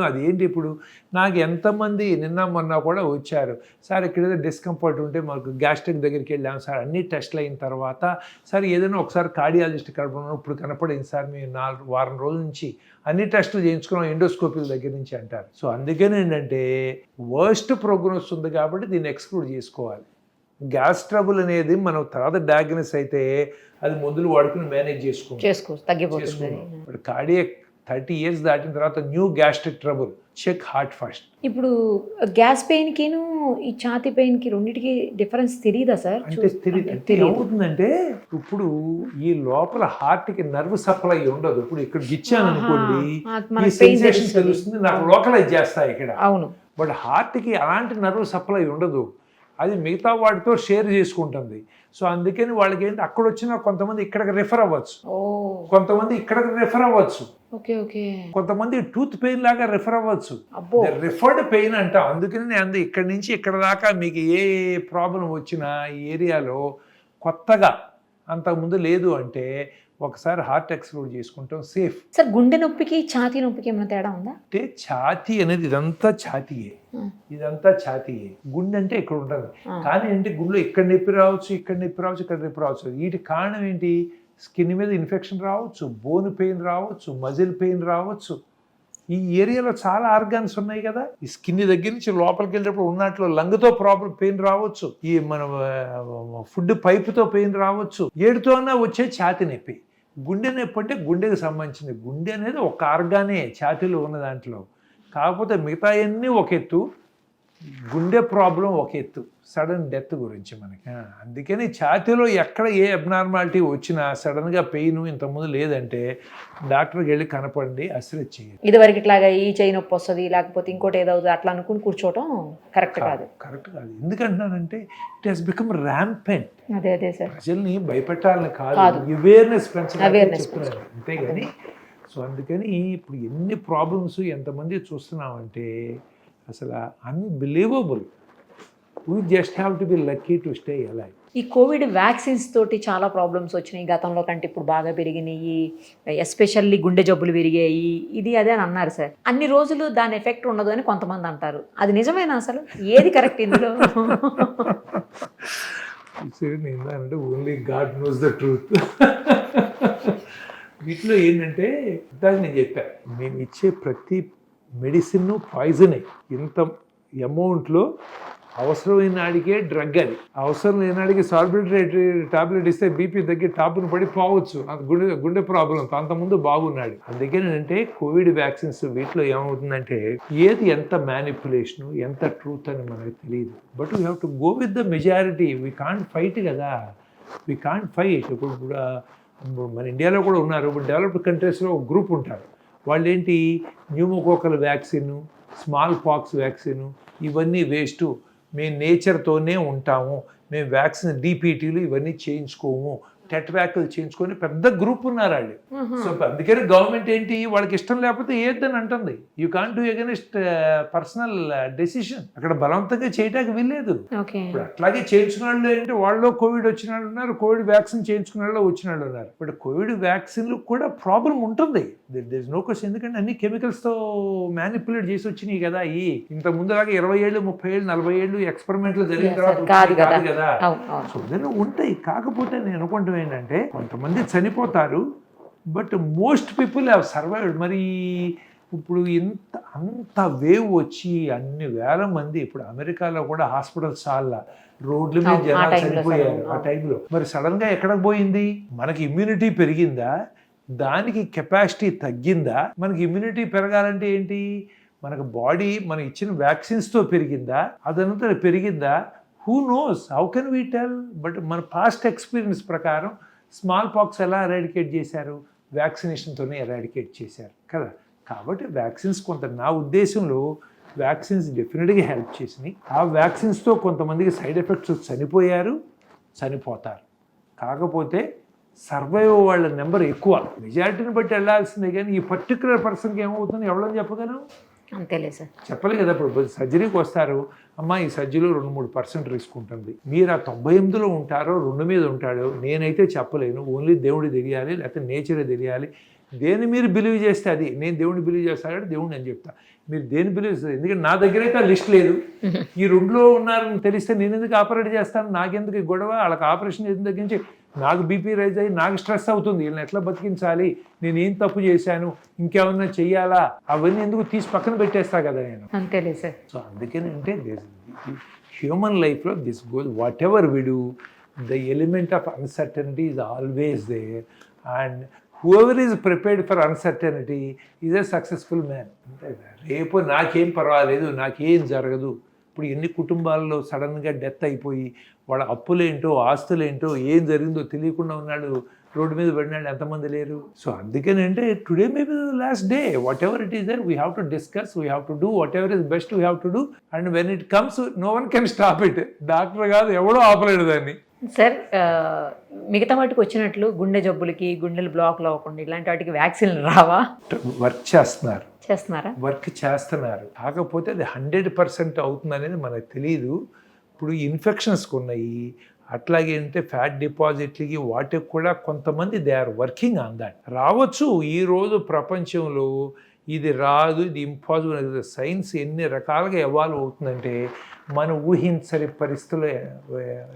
అదేంటి ఇప్పుడు నాకు ఎంతమంది నిన్న మొన్న కూడా వచ్చారు, సార్ ఇక్కడ ఏదో డిస్కంఫర్ట్ ఉంటే మాకు గ్యాస్ట్రిక్ దగ్గరికి వెళ్ళాము సార్, అన్ని టెస్ట్లు అయిన తర్వాత సార్ ఏదైనా ఒకసారి కార్డియాలజిస్ట్ కనపడను, ఇప్పుడు కనపడింది సార్, మేము వారం రోజుల నుంచి అన్ని టెస్టులు చేయించుకున్నాం ఎండోస్కోపీల దగ్గర నుంచి అంటారు. సో అందుకని ఏంటంటే వర్స్ట్ ప్రోగ్నోస్ ఉంది కాబట్టి దీన్ని ఎక్స్క్లూడ్ చేసుకోవాలి. గ్యాస్ ట్రబుల్ అనేది మనం తర్వాత డయాగ్నోస్ అయితే అది మందులు వాడుకుని మేనేజ్ చేసుకోవచ్చు, తగ్గిపోతుంది. బట్ కార్డియాక్ 30 years దాటిన తర్వాత new gastric trouble, check heart first. ఇప్పుడు గ్యాస్ పెయిన్ కిను ఈ ఛాతీ పెయిన్ కి రెండింటికి డిఫరెన్స్ తెలియదా సార్? అంటే ఏమవుతుందంటే ఇప్పుడు ఈ లోపల హార్ట్ కి నర్వ్ సప్లై ఉండదు. ఇప్పుడు ఇక్కడ గిచ్చాను అనుకోండి, ఈ సెన్సేషన్ తెలుస్తుంది, నాకు లోకలైజ్ చేస్తాయి ఇక్కడ. అవును. బట్ హార్ట్ కి అలాంటి నర్వ్ సప్లై ఉండదు, అది మిగతా వాటితో షేర్ చేసుకుంటుంది. సో అందుకని వాళ్ళకి ఏంటి అక్కడ వచ్చినా కొంతమంది ఇక్కడికి రిఫర్ అవ్వచ్చు, కొంతమంది ఇక్కడికి రిఫర్ అవ్వచ్చు, కొంతమంది టూత్ పెయిన్ లాగా రిఫర్ అవ్వచ్చు, రిఫర్డ్ పెయిన్ అంటాం. అందుకని నేను ఇక్కడి నుంచి ఇక్కడ దాకా మీకు ఏ ప్రాబ్లం వచ్చినా ఈ ఏరియాలో కొత్తగా అంతకుముందు లేదు అంటే ఒకసారి హార్ట్ ఎక్స్క్లూడ్ చేసుకుంటాం, సేఫ్. సార్, గుండె నొప్పికి ఛాతీ నొప్పికి ఏమైనా తేడా ఉందా? అంటే ఛాతీ అనేది ఇదంతా ఛాతీయే, గుండె అంటే ఇక్కడ ఉంటుంది. కానీ అంటే గుండెలో ఇక్కడ నొప్పి రావచ్చు, ఇక్కడ నొప్పి రావచ్చు. వీటి కారణం ఏంటి? స్కిన్ మీద ఇన్ఫెక్షన్ రావచ్చు, బోన్ పెయిన్ రావచ్చు, మజిల్ పెయిన్ రావచ్చు. ఈ ఏరియాలో చాలా ఆర్గాన్స్ ఉన్నాయి కదా, ఈ స్కిన్ దగ్గర నుంచి లోపలికి వెళ్ళేటప్పుడు ఉన్నట్లు లంగ్తో ప్రాబ్లం పెయిన్ రావచ్చు, ఈ మన ఫుడ్ పైపుతో పెయిన్ రావచ్చు, ఏడుతోనే వచ్చే ఛాతీ నొప్పి. గుండె నొప్పి అంటే గుండెకి సంబంధించింది. గుండె అనేది ఒక ఆర్గానే ఛాతీలో ఉన్న దాంట్లో, కాకపోతే మిగతా అన్నీ ఒక ఎత్తు, గుండె ప్రాబ్లం ఒక ఎత్తు, సడన్ డెత్ గురించి మనకి. అందుకని ఛాతీలో ఎక్కడ ఏ అబ్నార్మాలిటీ వచ్చినా సడన్గా పెయిన్ ఇంతకుముందు లేదంటే డాక్టర్కి వెళ్ళి కనపడండి, అసెస్ చేయండి. ఇదివరకు ఇట్లాగా ఈ చేయి నొప్పి వస్తుంది లేకపోతే ఇంకోటి ఏదో అట్లా అనుకుని కూర్చోవటం కరెక్ట్ కాదు. ఎందుకంటున్నానంటే ఇట్ హెస్ బికమ్ ర్యాంపెంట్. అదే సార్, ప్రజల్ని భయపెట్టాలని కాదు, అవేర్నెస్ పెంచాలి, అంతేగాని. సో అందుకని ఇప్పుడు ఎన్ని ప్రాబ్లమ్స్ ఎంతమంది చూస్తున్నామంటే అసలు unbelievable. We just have to be lucky to stay alive. ఈ కోవిడ్ వ్యాక్సిన్స్ తోటి చాలా ప్రాబ్లమ్స్ వచ్చినాయి గతంలో కంటే, ఇప్పుడు బాగా పెరిగినాయి, ఎస్పెషల్లీ గుండె జబ్బులు పెరిగాయి, ఇది అదే అని అన్నారు సార్. అన్ని రోజులు దాని ఎఫెక్ట్ ఉండదు అని కొంతమంది అంటారు, అది నిజమేనా? అసలు ఏది కరెక్ట్ ఇందులో? అంటే only God knows the truth. వీటిలో ఏంటంటే నేను చెప్పాను, మేము ఇచ్చే ప్రతి మెడిసిన్ పాయిజనే. ఇంత అమౌంట్లో అవసరమైన నాడికే డ్రగ్, అది అవసరం లేనాడికి సాల్బిటరీ టాబ్లెట్ ఇస్తే బీపీ తగ్గి టాప్ను పడి పోవచ్చు, గుండె ప్రాబ్లం అంతకుముందు బాగున్నాడు. అందుకని అంటే కోవిడ్ వ్యాక్సిన్స్ వీటిలో ఏమవుతుందంటే ఏది ఎంత మ్యానిపులేషను ఎంత ట్రూత్ అని మనకు తెలియదు. But we have to go with the majority, we can't fight కదా. We can't fight. ఇప్పుడు మన ఇండియాలో కూడా ఉన్నారు, ఇప్పుడు డెవలప్డ్ కంట్రీస్లో ఒక గ్రూప్ ఉంటారు, వాళ్ళు ఏంటి pneumococcal vaccine, small pox vaccine, ఇవన్నీ వేస్ట్, మేము నేచర్తోనే ఉంటాము, మేము వ్యాక్సిన్ డిపిటీలు ఇవన్నీ చేయించుకోము, టెట్ వ్యాక్సిన్ చేయించుకొని పెద్ద గ్రూప్ ఉన్నారు వాళ్ళు. సో అందుకని గవర్నమెంట్ ఏంటి, వాళ్ళకి ఇష్టం లేకపోతే ఏదని అంటుంది. You can't do against personal decision. అక్కడ బలవంతంగా చేయడానికి వీల్లేదు. ఇప్పుడు అట్లాగే చేయించుకున్న వాళ్ళు ఏంటి, వాళ్ళు కోవిడ్ వచ్చిన వాళ్ళు ఉన్నారు, కోవిడ్ వ్యాక్సిన్ చేయించుకున్న వాళ్ళు వచ్చిన వాళ్ళు ఉన్నారు. బట్ కోవిడ్ వ్యాక్సిన్లు కూడా ప్రాబ్లం ఉంటుంది, దర్ ఇస్ నో క్వశ్చన్. ఎందుకంటే అన్ని కెమికల్స్తో మ్యానిపులేట్ చేసి వచ్చినాయి కదా. ఇంత ముందులాగా 20 ఏళ్ళు 30 ఏళ్ళు 40 ఏళ్ళు ఎక్స్పెరిమెంట్లు జరిగిన తర్వాత కాదు కదా. సో ఇవన్నీ ఉంటాయి. కాకపోతే నేను అనుకుంటాం ఏంటంటే, కొంతమంది చనిపోతారు, but most people have survived. మరి ఇప్పుడు అంత వేవ్ వచ్చి అన్ని వేల మంది, ఇప్పుడు అమెరికాలో కూడా హాస్పిటల్స్ చాలా రోడ్ల మీద జనాలు చనిపోయారు ఆ టైంలో. మరి సడన్ గా ఎక్కడికి పోయింది? మనకి ఇమ్యూనిటీ పెరిగిందా, దానికి కెపాసిటీ తగ్గిందా? మనకి ఇమ్యూనిటీ పెరగాలంటే ఏంటి, మనకు బాడీ మనం ఇచ్చిన వ్యాక్సిన్స్తో పెరిగిందా, అదంతా పెరిగిందా? Who knows, how can we tell? But మన పాస్ట్ ఎక్స్పీరియన్స్ ప్రకారం స్మాల్ పాక్స్ ఎలా ఎరాడికేట్ చేశారు, వ్యాక్సినేషన్తోనే ఎరాడికేట్ చేశారు కదా. కాబట్టి వ్యాక్సిన్స్ కొంత, నా ఉద్దేశంలో వ్యాక్సిన్స్ డెఫినెట్గా హెల్ప్ చేసినాయి. ఆ వ్యాక్సిన్స్తో కొంతమందికి సైడ్ ఎఫెక్ట్స్ చనిపోయారు, చనిపోతారు. కాకపోతే సర్వైవ్ వాళ్ళ నెంబర్ ఎక్కువ. మెజారిటీని బట్టి వెళ్ళాల్సిందే, కానీ ఈ పర్టికులర్ పర్సన్కి ఏమవుతుంది ఎవరని చెప్పగలం? అంతేలే సార్, చెప్పలేదు కదా. ఇప్పుడు సర్జరీకి వస్తారు, అమ్మ ఈ సర్జరీలో 2-3% రిస్క్ ఉంటుంది, మీరు ఆ 98లో ఉంటారో 2 మీద ఉంటాడో నేనైతే చెప్పలేను. ఓన్లీ దేవుడి తెలియాలి, లేకపోతే నేచరే తెలియాలి. దేని మీరు బిలీవ్ చేస్తే అది. నేను దేవుడిని బిలీవ్ చేస్తానంటే దేవుడిని అని చెప్తా, మీరు దేని బిలీవ్ చేస్తారు. ఎందుకంటే నా దగ్గర అయితే ఆ లిస్ట్ లేదు. ఈ 2లో ఉన్నారని తెలిస్తే నేను ఎందుకు ఆపరేట్ చేస్తాను? నాకెందుకు గొడవ? వాళ్ళకి ఆపరేషన్ చేసిన దగ్గర నుంచి నాకు బీపీ రైజ్ అయ్యి నాకు స్ట్రెస్ అవుతుంది, వీళ్ళని ఎట్లా బతికించాలి, నేను ఏం తప్పు చేశాను, ఇంకేమన్నా చెయ్యాలా, అవన్నీ ఎందుకు తీసి పక్కన పెట్టేస్తా కదా నేను. అంతేలే సార్. సో అందుకనంటే హ్యూమన్ లైఫ్లో this goes, whatever we do, the element of uncertainty is always there, and whoever is prepared for uncertainty is a successful man. రేపు నాకేం పర్వాలేదు, నాకేం జరగదు. ఇప్పుడు ఎన్ని కుటుంబాల్లో సడన్గా డెత్ అయిపోయి వాళ్ళ అప్పులేంటో ఆస్తులేంటో ఏం జరిగిందో తెలియకుండా ఉన్నాడు, రోడ్డు మీద పడినాడు, ఎంతమంది లేరు. సో అందుకని అంటే today maybe last day, whatever it is there, we have to discuss, we have to do whatever is best we have to do, and when it comes no one can stop it. Doctor కాదు ఎవడో ఆపలేడు దాన్ని. Sir, మిగతా వాటికి వచ్చినట్లు గుండె జబ్బులకి, గుండెలు బ్లాక్లు అవ్వకుండా ఇలాంటి వాటికి వ్యాక్సిన్లు రావా? వర్క్ చేస్తున్నారు. కాకపోతే అది 100% అవుతుంది అనేది మనకు తెలియదు. ఇప్పుడు ఇన్ఫెక్షన్స్కి ఉన్నాయి, అట్లాగే అంటే ఫ్యాట్ డిపాజిట్లకి వాటికి కూడా కొంతమంది they are working on that. రావచ్చు. ఈరోజు ప్రపంచంలో ఇది రాదు, ఇది ఇంపాసిబుల్ అనేది సైన్స్ ఎన్ని రకాలుగా ఎవాల్వ్ అవుతుందంటే మనం ఊహించని పరిస్థితుల్లో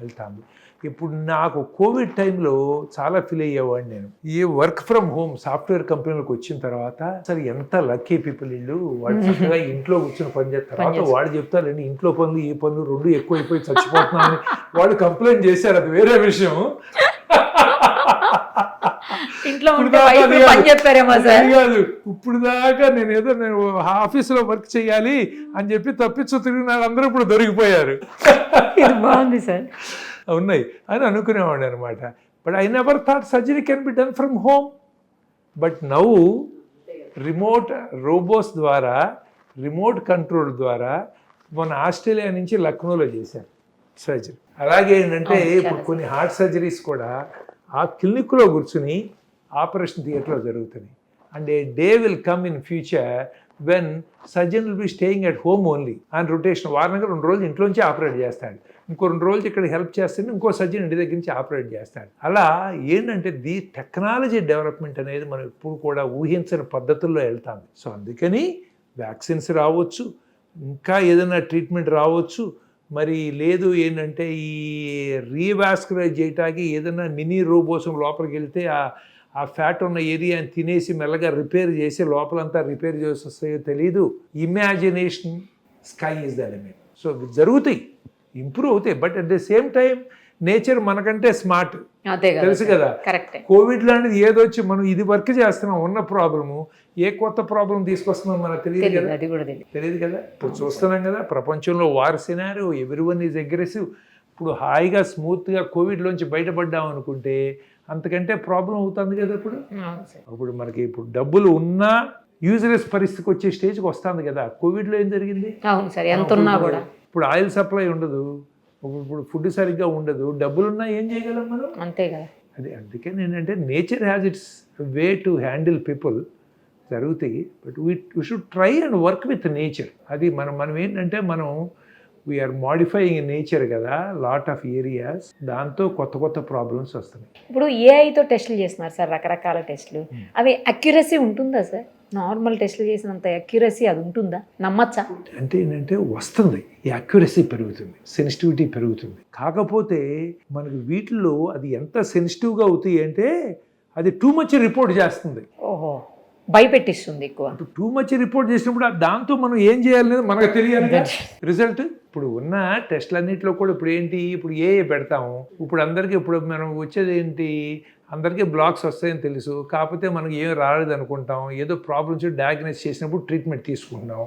వెళ్తాము. ఇప్పుడు నాకు కోవిడ్ టైంలో చాలా ఫీల్ అయ్యేవాడిని నేను. ఈ వర్క్ ఫ్రమ్ హోమ్ సాఫ్ట్వేర్ కంపెనీలకు వచ్చిన తర్వాత అసలు ఎంత లక్కీ పీపుల్ వీళ్ళు, వాళ్ళు చక్కగా ఇంట్లో కూర్చొని పని చేస్తారు. తర్వాత వాడు చెప్తారండి ఇంట్లో పనులు ఈ పనులు 2 ఎక్కువైపోయి చచ్చిపోతున్నామని వాడు కంప్లైంట్ చేశారు, అది వేరే విషయం. కాదు, ఇప్పుడు దాకా నేను ఆఫీసులో వర్క్ చేయాలి అని చెప్పి తప్పించు తిరిగిన అందరూ ఇప్పుడు దొరికిపోయారు. బాగుంది సార్, ఉన్నాయి అని అనుకునేవాడిని అనమాట. But I never thought surgery can be done from home. But now remote robots ద్వారా, రిమోట్ కంట్రోల్ ద్వారా మన ఆస్ట్రేలియా నుంచి లక్నోలో చేశారు సర్జరీ. అలాగే ఏంటంటే ఇప్పుడు కొన్ని హార్ట్ సర్జరీస్ కూడా ఆ క్లినిక్లో కూర్చుని ఆపరేషన్ థియేటర్లో జరుగుతుంది. And A day will come in future when surgeon will be staying at home only on rotation. వారానికి 2 రోజులు ఇంట్లోంచి ఆపరేట్ చేస్తాడు, ఇంకో 2 రోజులు ఇక్కడ హెల్ప్ చేస్తాడు, ఇంకో సర్జన్ ఇంటి దగ్గర నుంచి ఆపరేట్ చేస్తాడు. అలా ఏంటంటే ది టెక్నాలజీ డెవలప్మెంట్ అనేది మనం ఎప్పుడు కూడా ఊహించని పద్ధతుల్లో వెళ్తాం. సో అందుకని వ్యాక్సిన్స్ రావచ్చు, ఇంకా ఏదైనా ట్రీట్మెంట్ రావచ్చు. మరి లేదు ఏంటంటే ఈ రీవాస్కులైజ్ చేయటానికి ఏదైనా మినీ రోబోస్ లోపలికి వెళ్తే ఆ ఫ్యాట్ ఉన్న ఏరియాని తినేసి మెల్లగా రిపేర్ చేసి లోపలంతా రిపేర్ చేసి వస్తాయో తెలీదు. Imagination sky is the limit. So జరుగుతాయి, ఇంప్రూవ్ అవుతాయి. But at the same time nature మనకంటే స్మార్ట్, తెలుసు కదా. కోవిడ్ లాంటిది ఏదొచ్చి మనం ఇది వర్క్ చేస్తున్నాం, ఉన్న ప్రాబ్లము ఏ కొత్త ప్రాబ్లం తీసుకొస్తున్నాం మనకు తెలియదు కదా. ఇప్పుడు చూస్తున్నాం కదా ప్రపంచంలో war scenario, everyone is aggressive. ఇప్పుడు హాయిగా స్మూత్గా కోవిడ్లోంచి బయటపడ్డాం అనుకుంటే అంతకంటే ప్రాబ్లం అవుతుంది కదా ఇప్పుడు. ఇప్పుడు మనకి ఇప్పుడు డబ్బులు ఉన్నా యూజ్లెస్ పరిస్థితికి వచ్చే స్టేజ్కి వస్తుంది కదా. కోవిడ్లో ఏం జరిగింది? అవును సార్, ఎంత ఉన్నా కూడా ఇప్పుడు ఆయిల్ సప్లై ఉండదు, ఇప్పుడు ఫుడ్ సరిగ్గా ఉండదు, డబ్బులున్నా ఏం చేయగలం మనం? అంతే కదా. అది అందుకని ఏంటంటే nature has its way to handle people జరుగుతాయి. But we should try and work with nature. అది మనం ఏంటంటే మనం వీఆర్ మాడిఫైయింగ్ నేచర్ కదా లాట్ ఆఫ్ ఏరియాస్, దాంతో కొత్త ప్రాబ్లమ్స్ వస్తున్నాయి. ఇప్పుడు ఏఐతో టెస్టులు చేస్తున్నారు సార్, రకరకాల టెస్టులు. అవి అక్యురసీ ఉంటుందా సార్? నార్మల్ టెస్టులు చేసినంత అక్యురసీ అది ఉంటుందా? నమ్మచ్చా? అంటే ఏంటంటే వస్తుంది, ఈ అక్యురసీ పెరుగుతుంది, సెన్సిటివిటీ పెరుగుతుంది. కాకపోతే మనకు వీటిల్లో అది ఎంత సెన్సిటివ్గా అవుతాయి అంటే అది టూ మచ్ రిపోర్ట్ చేస్తుంది. ఓహో, భయపెట్టిస్తుంది ఎక్కువ. టూ మచ్ రిపోర్ట్ చేసినప్పుడు దాంతో మనం ఏం చేయాలనేది మనకు తెలియాలి రిజల్ట్. ఇప్పుడు ఉన్న టెస్ట్లన్నింటిలో కూడా ఇప్పుడు ఏంటి, ఇప్పుడు ఏ పెడతాము, ఇప్పుడు అందరికీ ఇప్పుడు మనం వచ్చేది ఏంటి, అందరికీ బ్లాక్స్ వస్తాయని తెలుసు, కాకపోతే మనకి ఏం రాలేదు అనుకుంటాం, ఏదో ప్రాబ్లమ్స్ డయాగ్నైజ్ చేసినప్పుడు ట్రీట్మెంట్ తీసుకుంటున్నాం,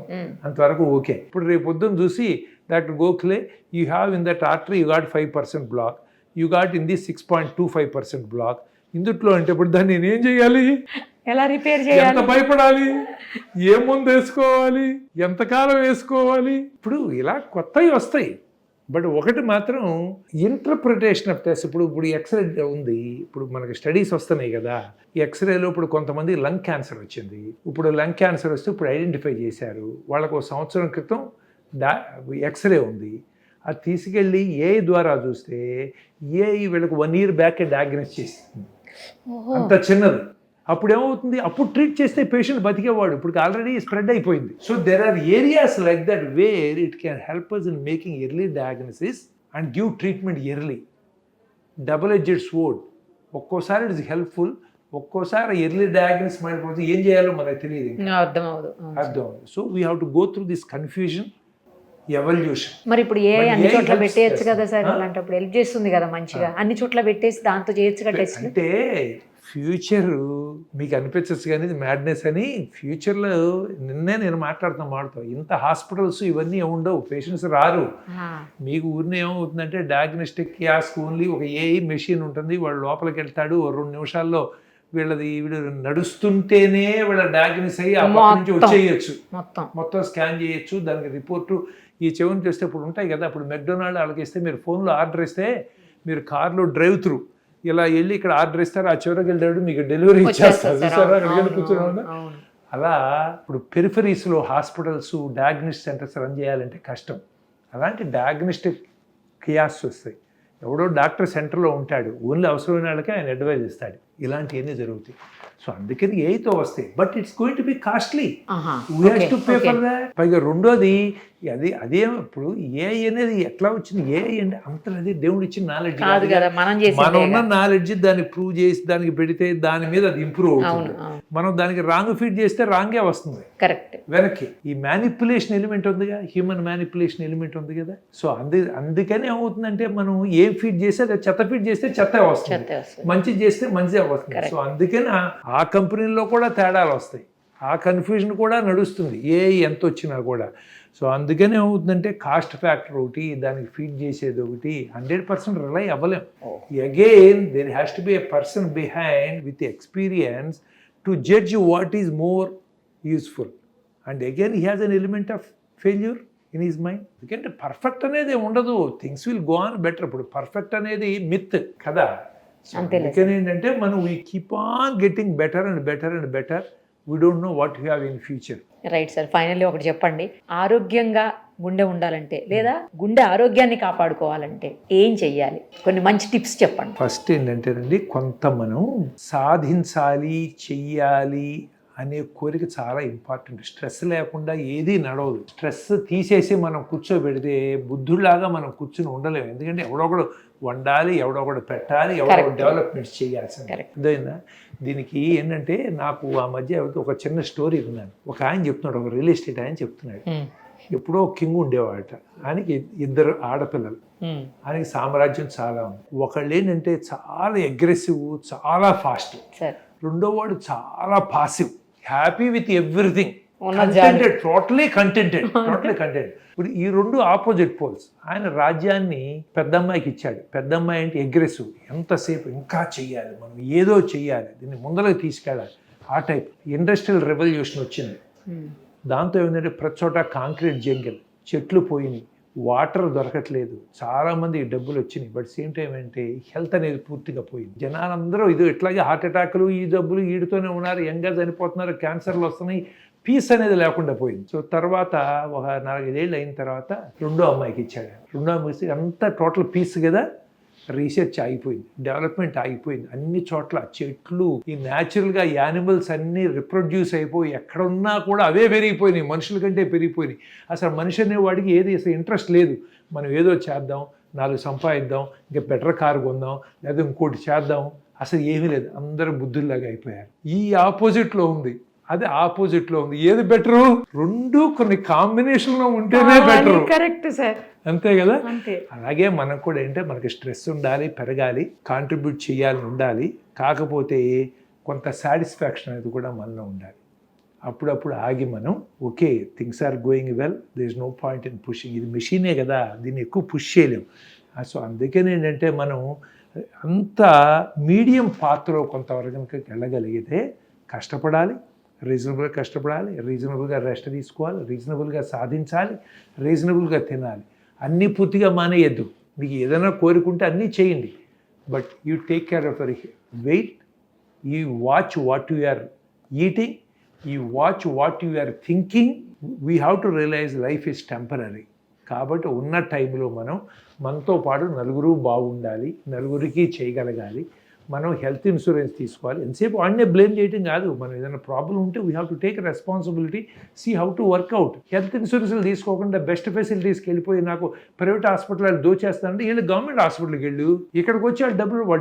అంతవరకు ఓకే. ఇప్పుడు రేపు పొద్దున్న చూసి doctor Gokhale you have in that artery you got 5% block, you got in the 6.25% block. ఇందుట్లో అంటే ఇప్పుడు దాన్ని నేనేం చేయాలి, ఎలా రిపేర్ చేయాలి, ఎంత భయపడాలి, ఏ ముందు వేసుకోవాలి, ఎంతకాలం వేసుకోవాలి, ఇప్పుడు ఇలా కొత్తవి వస్తాయి. బట్ ఒకటి మాత్రం ఇంటర్ప్రిటేషన్ ఆఫ్ టెస్ట్. ఇప్పుడు ఎక్స్రే ఉంది, ఇప్పుడు మనకి స్టడీస్ వస్తున్నాయి కదా, ఈ ఎక్స్రేలో ఇప్పుడు కొంతమంది లంగ్ క్యాన్సర్ వచ్చింది, ఇప్పుడు లంగ్ క్యాన్సర్ వస్తే ఇప్పుడు ఐడెంటిఫై చేశారు, వాళ్ళకు 1 సంవత్సరం క్రితం ఎక్స్రే ఉంది, అది తీసుకెళ్ళి ఏఐ ద్వారా చూస్తే ఏఐ వీళ్ళకి 1 year బ్యాకే డయాగ్నోస్ చేస్తుంది. అంత చిన్నది. అప్పుడు ఏమవుతుంది, అప్పుడు ట్రీట్ చేస్తే పేషెంట్ బతికేవాడు, ఇప్పుడు ఆల్రెడీ స్ప్రెడ్ అయిపోయింది. So there are areas like that where it can help us in making early diagnosis and give treatment early. double-edged sword. ఒక్కోసారి ఇట్ ఇస్ హెల్ప్ఫుల్, ఒక్కోసారి ఎర్లీ డయాగ్నోసిస్ అయిపోతే ఏం చేయాలో మనకు తెలియదు, అర్థం. So we have to go through this confusion evolution. మరి ఇప్పుడు ఏ అన్ని చోట్ల పెట్టేయచ్చు కదా సార్, అలాంటప్పుడు హెల్ప్ చేస్తుంది కదా మంచిగా, అన్ని చోట్ల పెట్టేసి దాంతో చేయొచ్చు కదా టెస్ట్. అంటే ఫ్యూచర్ మీకు అనిపించచ్చు కానీ ఇది మ్యాడ్నెస్ అని. ఫ్యూచర్లో నేను మాట్లాడుతూ ఇంత హాస్పిటల్స్ ఇవన్నీ ఉండవు, పేషెంట్స్ రారు. మీకు ఊరిని ఏమవుతుందంటే డయాగ్నోస్టిక్ కియాస్క్ ఓన్లీ ఒక ఏఐ మెషిన్ ఉంటుంది, వాడు లోపలికి వెళ్తాడు, 2 నిమిషాల్లో వీడు నడుస్తుంటేనే వీళ్ళ డయాగ్నోస్ అయ్యి అప్పటి నుంచి వచ్చేయచ్చు, మొత్తం స్కాన్ చేయొచ్చు, దానికి రిపోర్టు ఈ చెవుని చేస్తే ఇప్పుడు ఉంటాయి కదా. ఇప్పుడు మెక్డొనాల్డ్ వాళ్ళకి ఇస్తే మీరు ఫోన్లో ఆర్డర్ ఇస్తే మీరు కార్లో డ్రైవ్ త్రూ ఇలా వెళ్ళి ఇక్కడ ఆర్డర్ ఇస్తారు, ఆ చివరికి వెళ్ళాడు మీకు డెలివరీ ఇచ్చేస్తారు, కూర్చున్నా. అలా ఇప్పుడు పెరిఫరీస్లో హాస్పిటల్స్ డయాగ్నోస్టిక్ సెంటర్స్ రన్ చేయాలంటే కష్టం. అలాంటి డయాగ్నోస్టిక్ కియాస్క్ వస్తాయి, ఎవడో డాక్టర్ సెంటర్లో ఉంటాడు, ఓన్లీ అవసరమైన వాళ్ళకి ఆయన అడ్వైజ్ ఇస్తాడు, ఇలాంటివన్నీ జరుగుతాయి. సో అందుకని ఏతో వస్తాయి, but it's going to be costly, we have to pay for that. పైగా రెండోది అదే ఇప్పుడు ఏఐ అనేది ఎట్లా వచ్చింది, ఏఐ అంటే అంతది దేవుడు ఇచ్చిన నాలెడ్జ్ కాదు కదా, మనం ఉన్న నాలెడ్జ్ దాన్ని ప్రూవ్ చేసి దానికి పెడితే దాని మీద అది ఇంప్రూవ్ అవుతుంది. మనం దానికి రాంగ్ ఫీడ్ చేస్తే రాంగే వస్తుంది వెనక్కి. ఈ మ్యానిపులేషన్ ఎలిమెంట్ ఉందిగా, హ్యూమన్ మ్యానిపులేషన్ ఎలిమెంట్ ఉంది కదా. సో అందుకని ఏమవుతుందంటే మనం ఏం ఫీడ్ చేస్తే అది చెత్త ఫీడ్ చేస్తే చెత్త వస్తుంది, మంచి చేస్తే మంచిగా వస్తుంది. సో అందుకని ఆ కంపెనీల్లో కూడా తేడాలు వస్తాయి, ఆ కన్ఫ్యూజన్ కూడా నడుస్తుంది ఏఐ ఎంత వచ్చినా కూడా. సో అందుకని ఏమవుతుందంటే కాస్ట్ ఫ్యాక్టర్ ఒకటి, దానికి ఫీడ్ చేసేది ఒకటి, 100% రిలై అవ్వలేం. Again there has to be a person behind with experience to judge what is more useful. And again he has an element of failure in his mind. ఎందుకంటే perfect అనేది ఉండదు, things will go on better. ఇప్పుడు perfect అనేది myth కదా. అందుకని ఏంటంటే మనం we keep on getting better and better and better. We don't know what you have in future. Right sir, finally ఒకటి చెప్పండి, ఆరోగ్యంగా గుండె ఉండాలంటే లేదా గుండె ఆరోగ్యాన్ని కాపాడుకోవాలంటే ఏం చెయ్యాలి, కొన్ని మంచి టిప్స్ చెప్పండి. ఫస్ట్ ఏంటంటేనండి, కొంత మనం సాధించాలి చెయ్యాలి అనే కోరిక చాలా ఇంపార్టెంట్. స్ట్రెస్ లేకుండా ఏది నడవదు. స్ట్రెస్ తీసేసి మనం కూర్చోబెడితే బుద్ధుడిలాగా మనం కూర్చుని ఉండలేము. ఎందుకంటే ఎవడొకడు వండాలి, ఎవడొకడు పెట్టాలి, ఎవడొకడు డెవలప్మెంట్స్ చేయాల్సింది. అర్థమైందా? దీనికి ఏంటంటే నాకు ఆ మధ్య ఒక చిన్న స్టోరీ విన్నాను. ఒక ఆయన చెప్తున్నాడు, ఒక రియల్ ఎస్టేట్ ఆయన చెప్తున్నాడు, ఎప్పుడో కింగ్ ఉండేవాడట, ఆయనకి 2 ఆడపిల్లలు, ఆయనకి సామ్రాజ్యం చాలా ఉంది. ఒకళ్ళు ఏంటంటే చాలా అగ్రెసివ్, చాలా ఫాస్ట్, రెండో వాడు చాలా passive, happy with everything. Totally కంటెంటెడ్. ఇప్పుడు ఈ రెండు ఆపోజిట్ పోల్స్. ఆయన రాజ్యాన్ని పెద్దమ్మాయికి ఇచ్చాడు. పెద్దమ్మాయి అంటే అగ్రెసివ్, ఎంతసేపు ఇంకా చెయ్యాలి, మనం ఏదో చెయ్యాలి, దీన్ని ముందరకు తీసుకెళ్ళాలి, ఆ టైప్. ఇండస్ట్రియల్ రెవల్యూషన్ వచ్చింది. దాంతో ఏంటంటే ప్రతి చోట కాంక్రీట్ జంగిల్, చెట్లు పోయినాయి, వాటర్ దొరకట్లేదు, చాలామంది డబ్బులు వచ్చినాయి. బట్ సేమ్ టైం ఏంటంటే హెల్త్ అనేది పూర్తిగా పోయింది. జనాలందరూ ఇది ఇట్లాగే హార్ట్ అటాక్లు, ఈ జబ్బులు వీడితోనే ఉన్నారు, యంగా చనిపోతున్నారు, క్యాన్సర్లు వస్తున్నాయి, పీస్ అనేది లేకుండా పోయింది. సో తర్వాత ఒక 4-5 ఏళ్ళు అయిన తర్వాత రెండో అమ్మాయికి ఇచ్చాడు. రెండో అమ్మాయికి అంతా టోటల్ పీస్ కదా, రీసెర్చ్ ఆగిపోయింది, డెవలప్మెంట్ ఆగిపోయింది. అన్ని చోట్ల చెట్లు, ఈ న్యాచురల్గా యానిమల్స్ అన్నీ రిప్రొడ్యూస్ అయిపోయి ఎక్కడున్నా కూడా అవే పెరిగిపోయినాయి, మనుషుల కంటే పెరిగిపోయినాయి. అసలు మనిషి అనేవాడికి ఏది అసలు ఇంట్రెస్ట్ లేదు. మనం ఏదో చేద్దాం, 4 సంపాదిద్దాం, ఇంకా బెటర్ కారు కొందాం, లేదా ఇంకోటి చేద్దాం, అసలు ఏమీ లేదు. అందరూ బుద్ధుల్లాగా అయిపోయారు. ఈ ఆపోజిట్లో ఉంది, అది ఆపోజిట్లో ఉంది. ఏది బెటరు? రెండు కొన్ని కాంబినేషన్లో ఉంటేనే బెటరు. కరెక్ట్ సార్, అంతే కదా. అలాగే మనకు కూడా ఏంటంటే మనకి స్ట్రెస్ ఉండాలి, పెరగాలి, కాంట్రిబ్యూట్ చేయాలని ఉండాలి. కాకపోతే కొంత సాటిస్ఫాక్షన్ అనేది కూడా మనలో ఉండాలి. అప్పుడప్పుడు ఆగి మనం okay, things are going well, there is no point in pushing. ఇది మెషినే కదా, దీన్ని ఎక్కువ పుష్ చేయలేం. సో అందుకని ఏంటంటే మనం అంత మీడియం పాత్రలో కొంతవరకు కనుక వెళ్ళగలిగితే కష్టపడాలి, రీజనబుల్గా కష్టపడాలి, రీజనబుల్గా రెస్ట్ తీసుకోవాలి, రీజనబుల్గా సాధించాలి, రీజనబుల్గా తినాలి. అన్నీ పూర్తిగా మానేయద్దు. మీకు ఏదైనా కోరుకుంటే అన్నీ చేయండి, but you take care of your weight, you watch what you are eating, you watch what you are thinking. We have to realise life is temporary. కాబట్టి ఉన్న టైంలో మనం మనతో పాటు నలుగురు బాగుండాలి, నలుగురికి చేయగలగాలి. మనం హెల్త్ ఇన్సూరెన్స్ తీసుకోవాలి. ఎంతసేపు వాడినే బ్లేమ్ చేయడం కాదు. మనం ఏదైనా ప్రాబ్లం ఉంటే we have to take responsibility, see how to work out. Health ఇన్సూరెన్స్లు తీసుకోకుండా బెస్ట్ ఫెసిలిటీస్కి వెళ్ళిపోయి నాకు ప్రైవేట్ హాస్పిటల్ దోచేస్తానంటే వీళ్ళు గవర్నమెంట్ హాస్పిటల్కి వెళ్ళు, ఇక్కడికి వచ్చి వాళ్ళు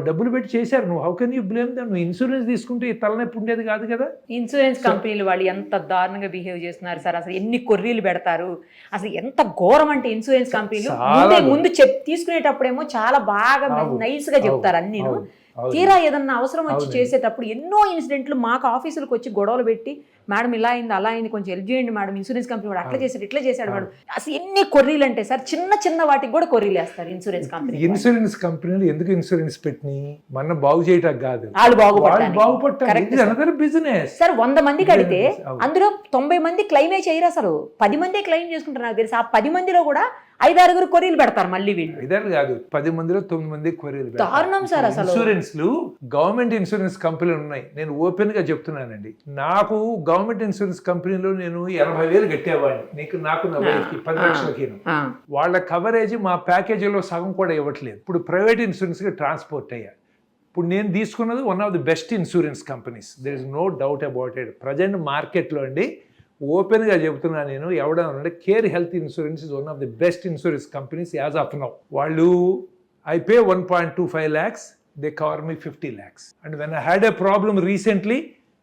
డబ్బులు పెట్టి చేశారు. నువ్వు how can you blame them? నువ్వు ఇన్సూరెన్స్ తీసుకుంటే ఈ తలనొప్పి ఉండేది కాదు కదా. ఇన్సూరెన్స్ కంపెనీలు వాళ్ళు ఎంత దారుణంగా బిహేవ్ చేస్తున్నారు సార్. అసలు ఎన్ని కొర్రీలు పెడతారు, అసలు ఎంత ఘోరం అంటే ఇన్సూరెన్స్ కంపెనీలు ముందు తీసుకునేటప్పుడేమో చాలా బాగా నైస్ గా చెప్తారు అన్ని. తీరా ఏదన్నా అవసరం వచ్చి చేసేటప్పుడు ఎన్నో ఇన్సిడెంట్లు మాకు ఆఫీసులకు వచ్చి గొడవలు పెట్టి, మేడం ఇలా అయింది అలా అయింది, కొంచెం హెల్ప్ చేయండి మేడం, ఇన్సూరెన్స్ కంపెనీ వాడు అట్లా చేశాడు ఇట్లా చేశాడు వాడు. అసలు ఎన్ని కొర్రీలు అంటే సార్, చిన్న వాటికి కూడా కొర్రీలు వేస్తారు ఇన్సూరెన్స్ కంపెనీ. ఇన్సూరెన్స్ కంపెనీలు ఎందుకు ఇన్సూరెన్స్ పెట్టినాయి? మన బాగు చేయటం కాదు, వాళ్ళు బాగుపడతారు. Business sir. 100 మంది కడితే అందులో 90 మంది క్లెయిమే చేయరు. అసలు 10 మందే క్లెయిమ్ చేసుకుంటారు నాకు తెలిసి. ఆ 10 మందిలో కూడా 5-6 కొర్రీలు పెడతారు మళ్ళీ వీళ్ళు. 5 కాదు, 10 మందిలో 9 మంది కొర్రీలు. దారుణం సార్. అసలు ఇన్సూరెన్స్లు గవర్నమెంట్ ఇన్సూరెన్స్ కంపెనీలు ఉన్నాయి. నేను ఓపెన్ గా చెప్తున్నానండి, నాకు గవర్నమెంట్ ఇన్సూరెన్స్ కంపెనీలో నేను 80,000 కట్టేవాడిని, నాకు 10 లక్షలకి. వాళ్ళ కవరేజ్ మా ప్యాకేజీలో సగం కూడా ఇవ్వట్లేదు. ఇప్పుడు ప్రైవేట్ ఇన్సూరెన్స్ గా ట్రాన్స్పోర్ట్ అయ్యారు. ఇప్పుడు నేను తీసుకున్నది one of the best insurance companies, there is no doubt about it. Present మార్కెట్లో అండి ఓపెన్గా చెబుతున్నాను నేను, ఎవడనంటే care health insurance is one of the best insurance companies as of now. వాళ్ళు I pay 1.25 lakhs, they cover me 50 lakhs. And when I had a problem recently,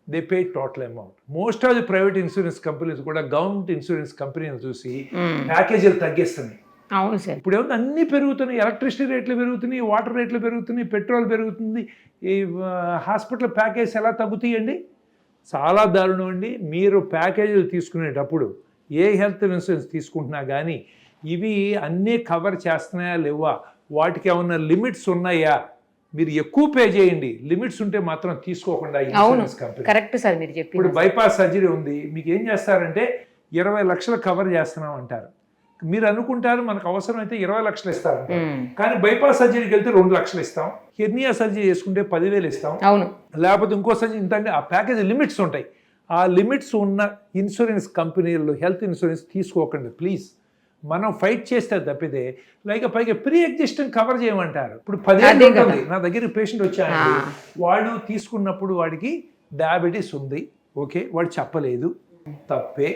they paid total amount. Most of the private insurance companies కూడా government insurance కంపెనీలు చూసి ప్యాకేజీలు తగ్గిస్తున్నాయి. అవును sir. ఇప్పుడు ఏమన్నా అన్నీ పెరుగుతున్నాయి, electricity రేట్లు పెరుగుతున్నాయి, వాటర్ రేట్లు పెరుగుతున్నాయి, పెట్రోల్ పెరుగుతుంది, ఈ హాస్పిటల్ ప్యాకేజ్ ఎలా తగ్గుతాయండి? చాలా దారుణం అండి. మీరు ప్యాకేజీలు తీసుకునేటప్పుడు ఏ హెల్త్ ఇన్సూరెన్స్ తీసుకుంటున్నా కానీ ఇవి అన్నీ కవర్ చేస్తున్నాయా లేవా, వాటికి ఏమన్నా లిమిట్స్ ఉన్నాయా, మీరు ఎక్కువ పే చేయండి, లిమిట్స్ ఉంటే మాత్రం తీసుకోకుండా ఇన్సూరెన్స్ కంపెనీ. కరెక్ట్ సార్ మీరు చెప్పి. ఇప్పుడు బైపాస్ సర్జరీ ఉంది, మీకు ఏం చేస్తారంటే 20 లక్షలు కవర్ చేస్తున్నాం అంటారు. మీరు అనుకుంటారు మనకు అవసరమైతే 20 లక్షలు ఇస్తారు, కానీ బైపాస్ సర్జరీకి వెళ్తే 2 లక్షలు ఇస్తాం, హెర్నియా సర్జరీ చేసుకుంటే 10,000 ఇస్తాం, అవును, లేకపోతే ఇంకో సర్జరీ ఇంత. ఆ ప్యాకేజ్ లిమిట్స్ ఉంటాయి. ఆ లిమిట్స్ ఉన్న ఇన్సూరెన్స్ కంపెనీల్లో హెల్త్ ఇన్సూరెన్స్ తీసుకోకండి ప్లీజ్. మనం ఫైట్ చేస్తే తప్పితే పైగా ప్రీ ఎగ్జిస్టింగ్ కవర్ చేయమంటారు. ఇప్పుడు 10 ఏళ్ళు ఉంటుంది, నా దగ్గర పేషెంట్ వచ్చాయండి, వాళ్ళు తీసుకున్నప్పుడు వాడికి డయాబెటీస్ ఉంది, ఓకే, వాడు చెప్పలేదు, తప్పే.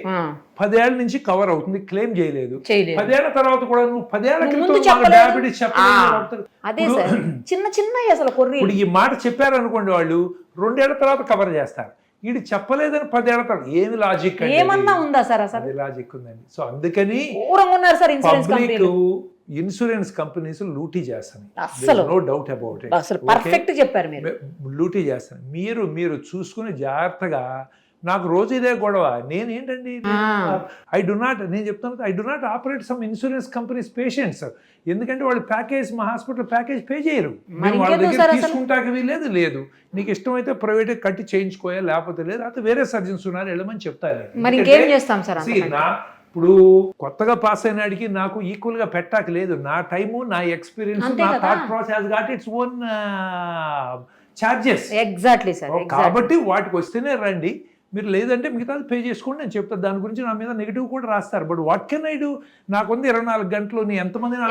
10 ఏళ్ల నుంచి కవర్ అవుతుంది, క్లెయిమ్ చేయలేదు. 10 ఏళ్ల తర్వాత కూడా నువ్వు 10 ఏళ్ల క్రితం డయాబెటీస్ చెప్పలేదు. ఇప్పుడు ఈ మాట చెప్పారనుకోండి, వాళ్ళు 2 ఏళ్ల తర్వాత కవర్ చేస్తారు. వీడు చెప్పలేదని 10 ఏళ్ల తర్వాత ఏమి లాజిక్? ఏమన్నా ఉందా సార్? అసలు లాజిక్ ఉందండి. సో అందుకని పబ్లిక్ ఇన్సూరెన్స్ కంపెనీస్ లూటీ చేస్తాయి, no doubt about it. Perfect చెప్పారు మీరు. లూటీ చేస్తాను. మీరు చూసుకుని జాగ్రత్తగా నాకు రోజు ఇదే గొడవ. నేనేంటండి నేను చెప్తాను I do not operate some insurance companies patients. ఎందుకంటే వాళ్ళు ప్యాకేజ్ మా హాస్పిటల్ ప్యాకేజ్ పే చేయరు. మేము వాళ్ళ దగ్గర తీసుకుంటాకి లేదు నీకు ఇష్టమైతే ప్రైవేట్ కట్టి చేయించుకోయా, లేకపోతే లేదు, అయితే వేరే సర్జన్స్ ఉన్నారు వెళ్ళమని చెప్తారు. ఇప్పుడు కొత్తగా పాస్ అయినాడికి నాకు ఈక్వల్ గా పెట్టాక లేదు. నా టైము, నా ఎక్స్పీరియన్స్, నా thought process got its own charges. Exactly sir. కాబట్టి వాటికి వస్తేనే రండి, మీరు లేదంటే మిగతాది పే చేసుకోండి నేను చెప్తాను. దాని గురించి నా మీద నెగిటివ్ కూడా రాస్తారు. But what can I do? నాకుంది 24 గంటలు, నీ ఎంతమందిని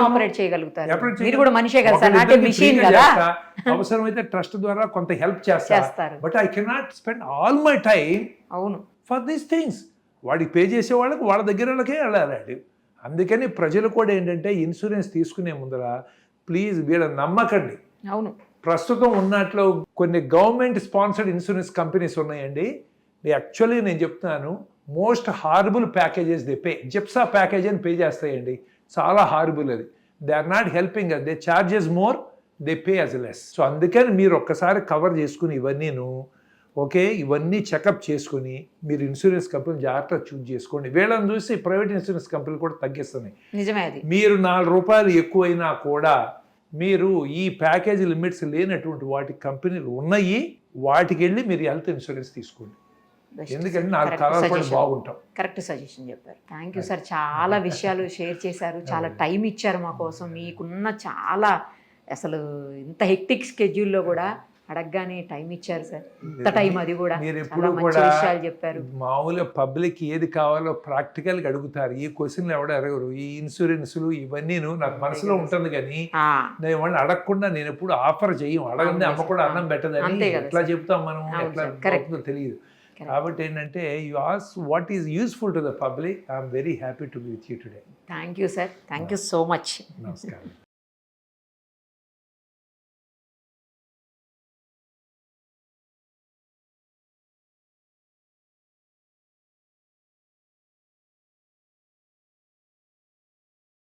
ఆపరేట్ చేయగలుగుతారు? మీరు కూడా మనిషే కదా సార్, నాట్ ఏ మెషిన్ కదా. అవసరమైతే ట్రస్ట్ ద్వారా కొంత హెల్ప్ చేస్తారు. But I cannot spend all my time for these things. వాడికి పే చేసే వాళ్ళకి వాళ్ళ దగ్గరకే వెళ్ళాలి. అందుకని ప్రజలు కూడా ఏంటంటే ఇన్సూరెన్స్ తీసుకునే ముందర ప్లీజ్ వీళ్ళ నమ్మకండి. అవును, ప్రస్తుతం ఉన్నట్లో కొన్ని గవర్నమెంట్ స్పాన్సర్డ్ ఇన్సూరెన్స్ కంపెనీస్ ఉన్నాయండి. యాక్చువల్లీ నేను చెప్తున్నాను, most horrible packages they pay. GIPSA package అని పే చేస్తాయండి, చాలా హారబుల్ అది. They are not helping us, they charges more, they pay as less. So అందుకని మీరు ఒక్కసారి కవర్ చేసుకుని ఇవన్నీను ఓకే, ఇవన్నీ చెకప్ చేసుకుని మీరు ఇన్సూరెన్స్ కంపెనీ జాగ్రత్తగా చూజ్ చేసుకోండి. వీళ్ళని చూసి ప్రైవేట్ ఇన్సూరెన్స్ కంపెనీలు కూడా తగ్గిస్తున్నాయి. నిజమే అది. మీరు 4 రూపాయలు ఎక్కువైనా కూడా మీరు ఈ ప్యాకేజ్ లిమిట్స్ లేనటువంటి వాటి కంపెనీలు ఉన్నాయి, వాటికి వెళ్ళి మీరు హెల్త్ ఇన్సూరెన్స్ తీసుకోండి. ఎందుకంటే 4 కాలాలు కూడా బాగుంటాం. కరెక్ట్ సజెషన్ చెప్పారు. Thank you sir. చాలా విషయాలు షేర్ చేశారు, చాలా టైం ఇచ్చారు మా కోసం. మీకున్న చాలా అసలు ఇంత హెక్టిక్ స్కెడ్యూల్లో కూడా అడగగానే టైం ఇచ్చారు సార్. ఇంత టైం, అది కూడా మీరు ఎప్పుడు కూడా విషయాలు చెప్పారు. మామూలుగా పబ్లిక్ ఏది కావాలో ప్రాక్టికల్ గా అడుగుతారు. ఈ క్వశ్చన్లు ఎవడ అడగరు. ఈ ఇన్సూరెన్స్లు ఇవన్నీ నాకు మనసులో ఉంటుంది, కానీ నేను వాళ్ళని అడగకుండా నేను ఎప్పుడు ఆఫర్ చెయ్యం. అడగండి అమ్మ కూడా అన్నం పెట్టదని ఎట్లా చెప్తాం మనం, ఎట్లా తెలియదు. కాబట్టి ఏంటంటే you ask what is useful to the public. I'm very happy to be with you today. Thank you sir. Thank you so much. నమస్కారం.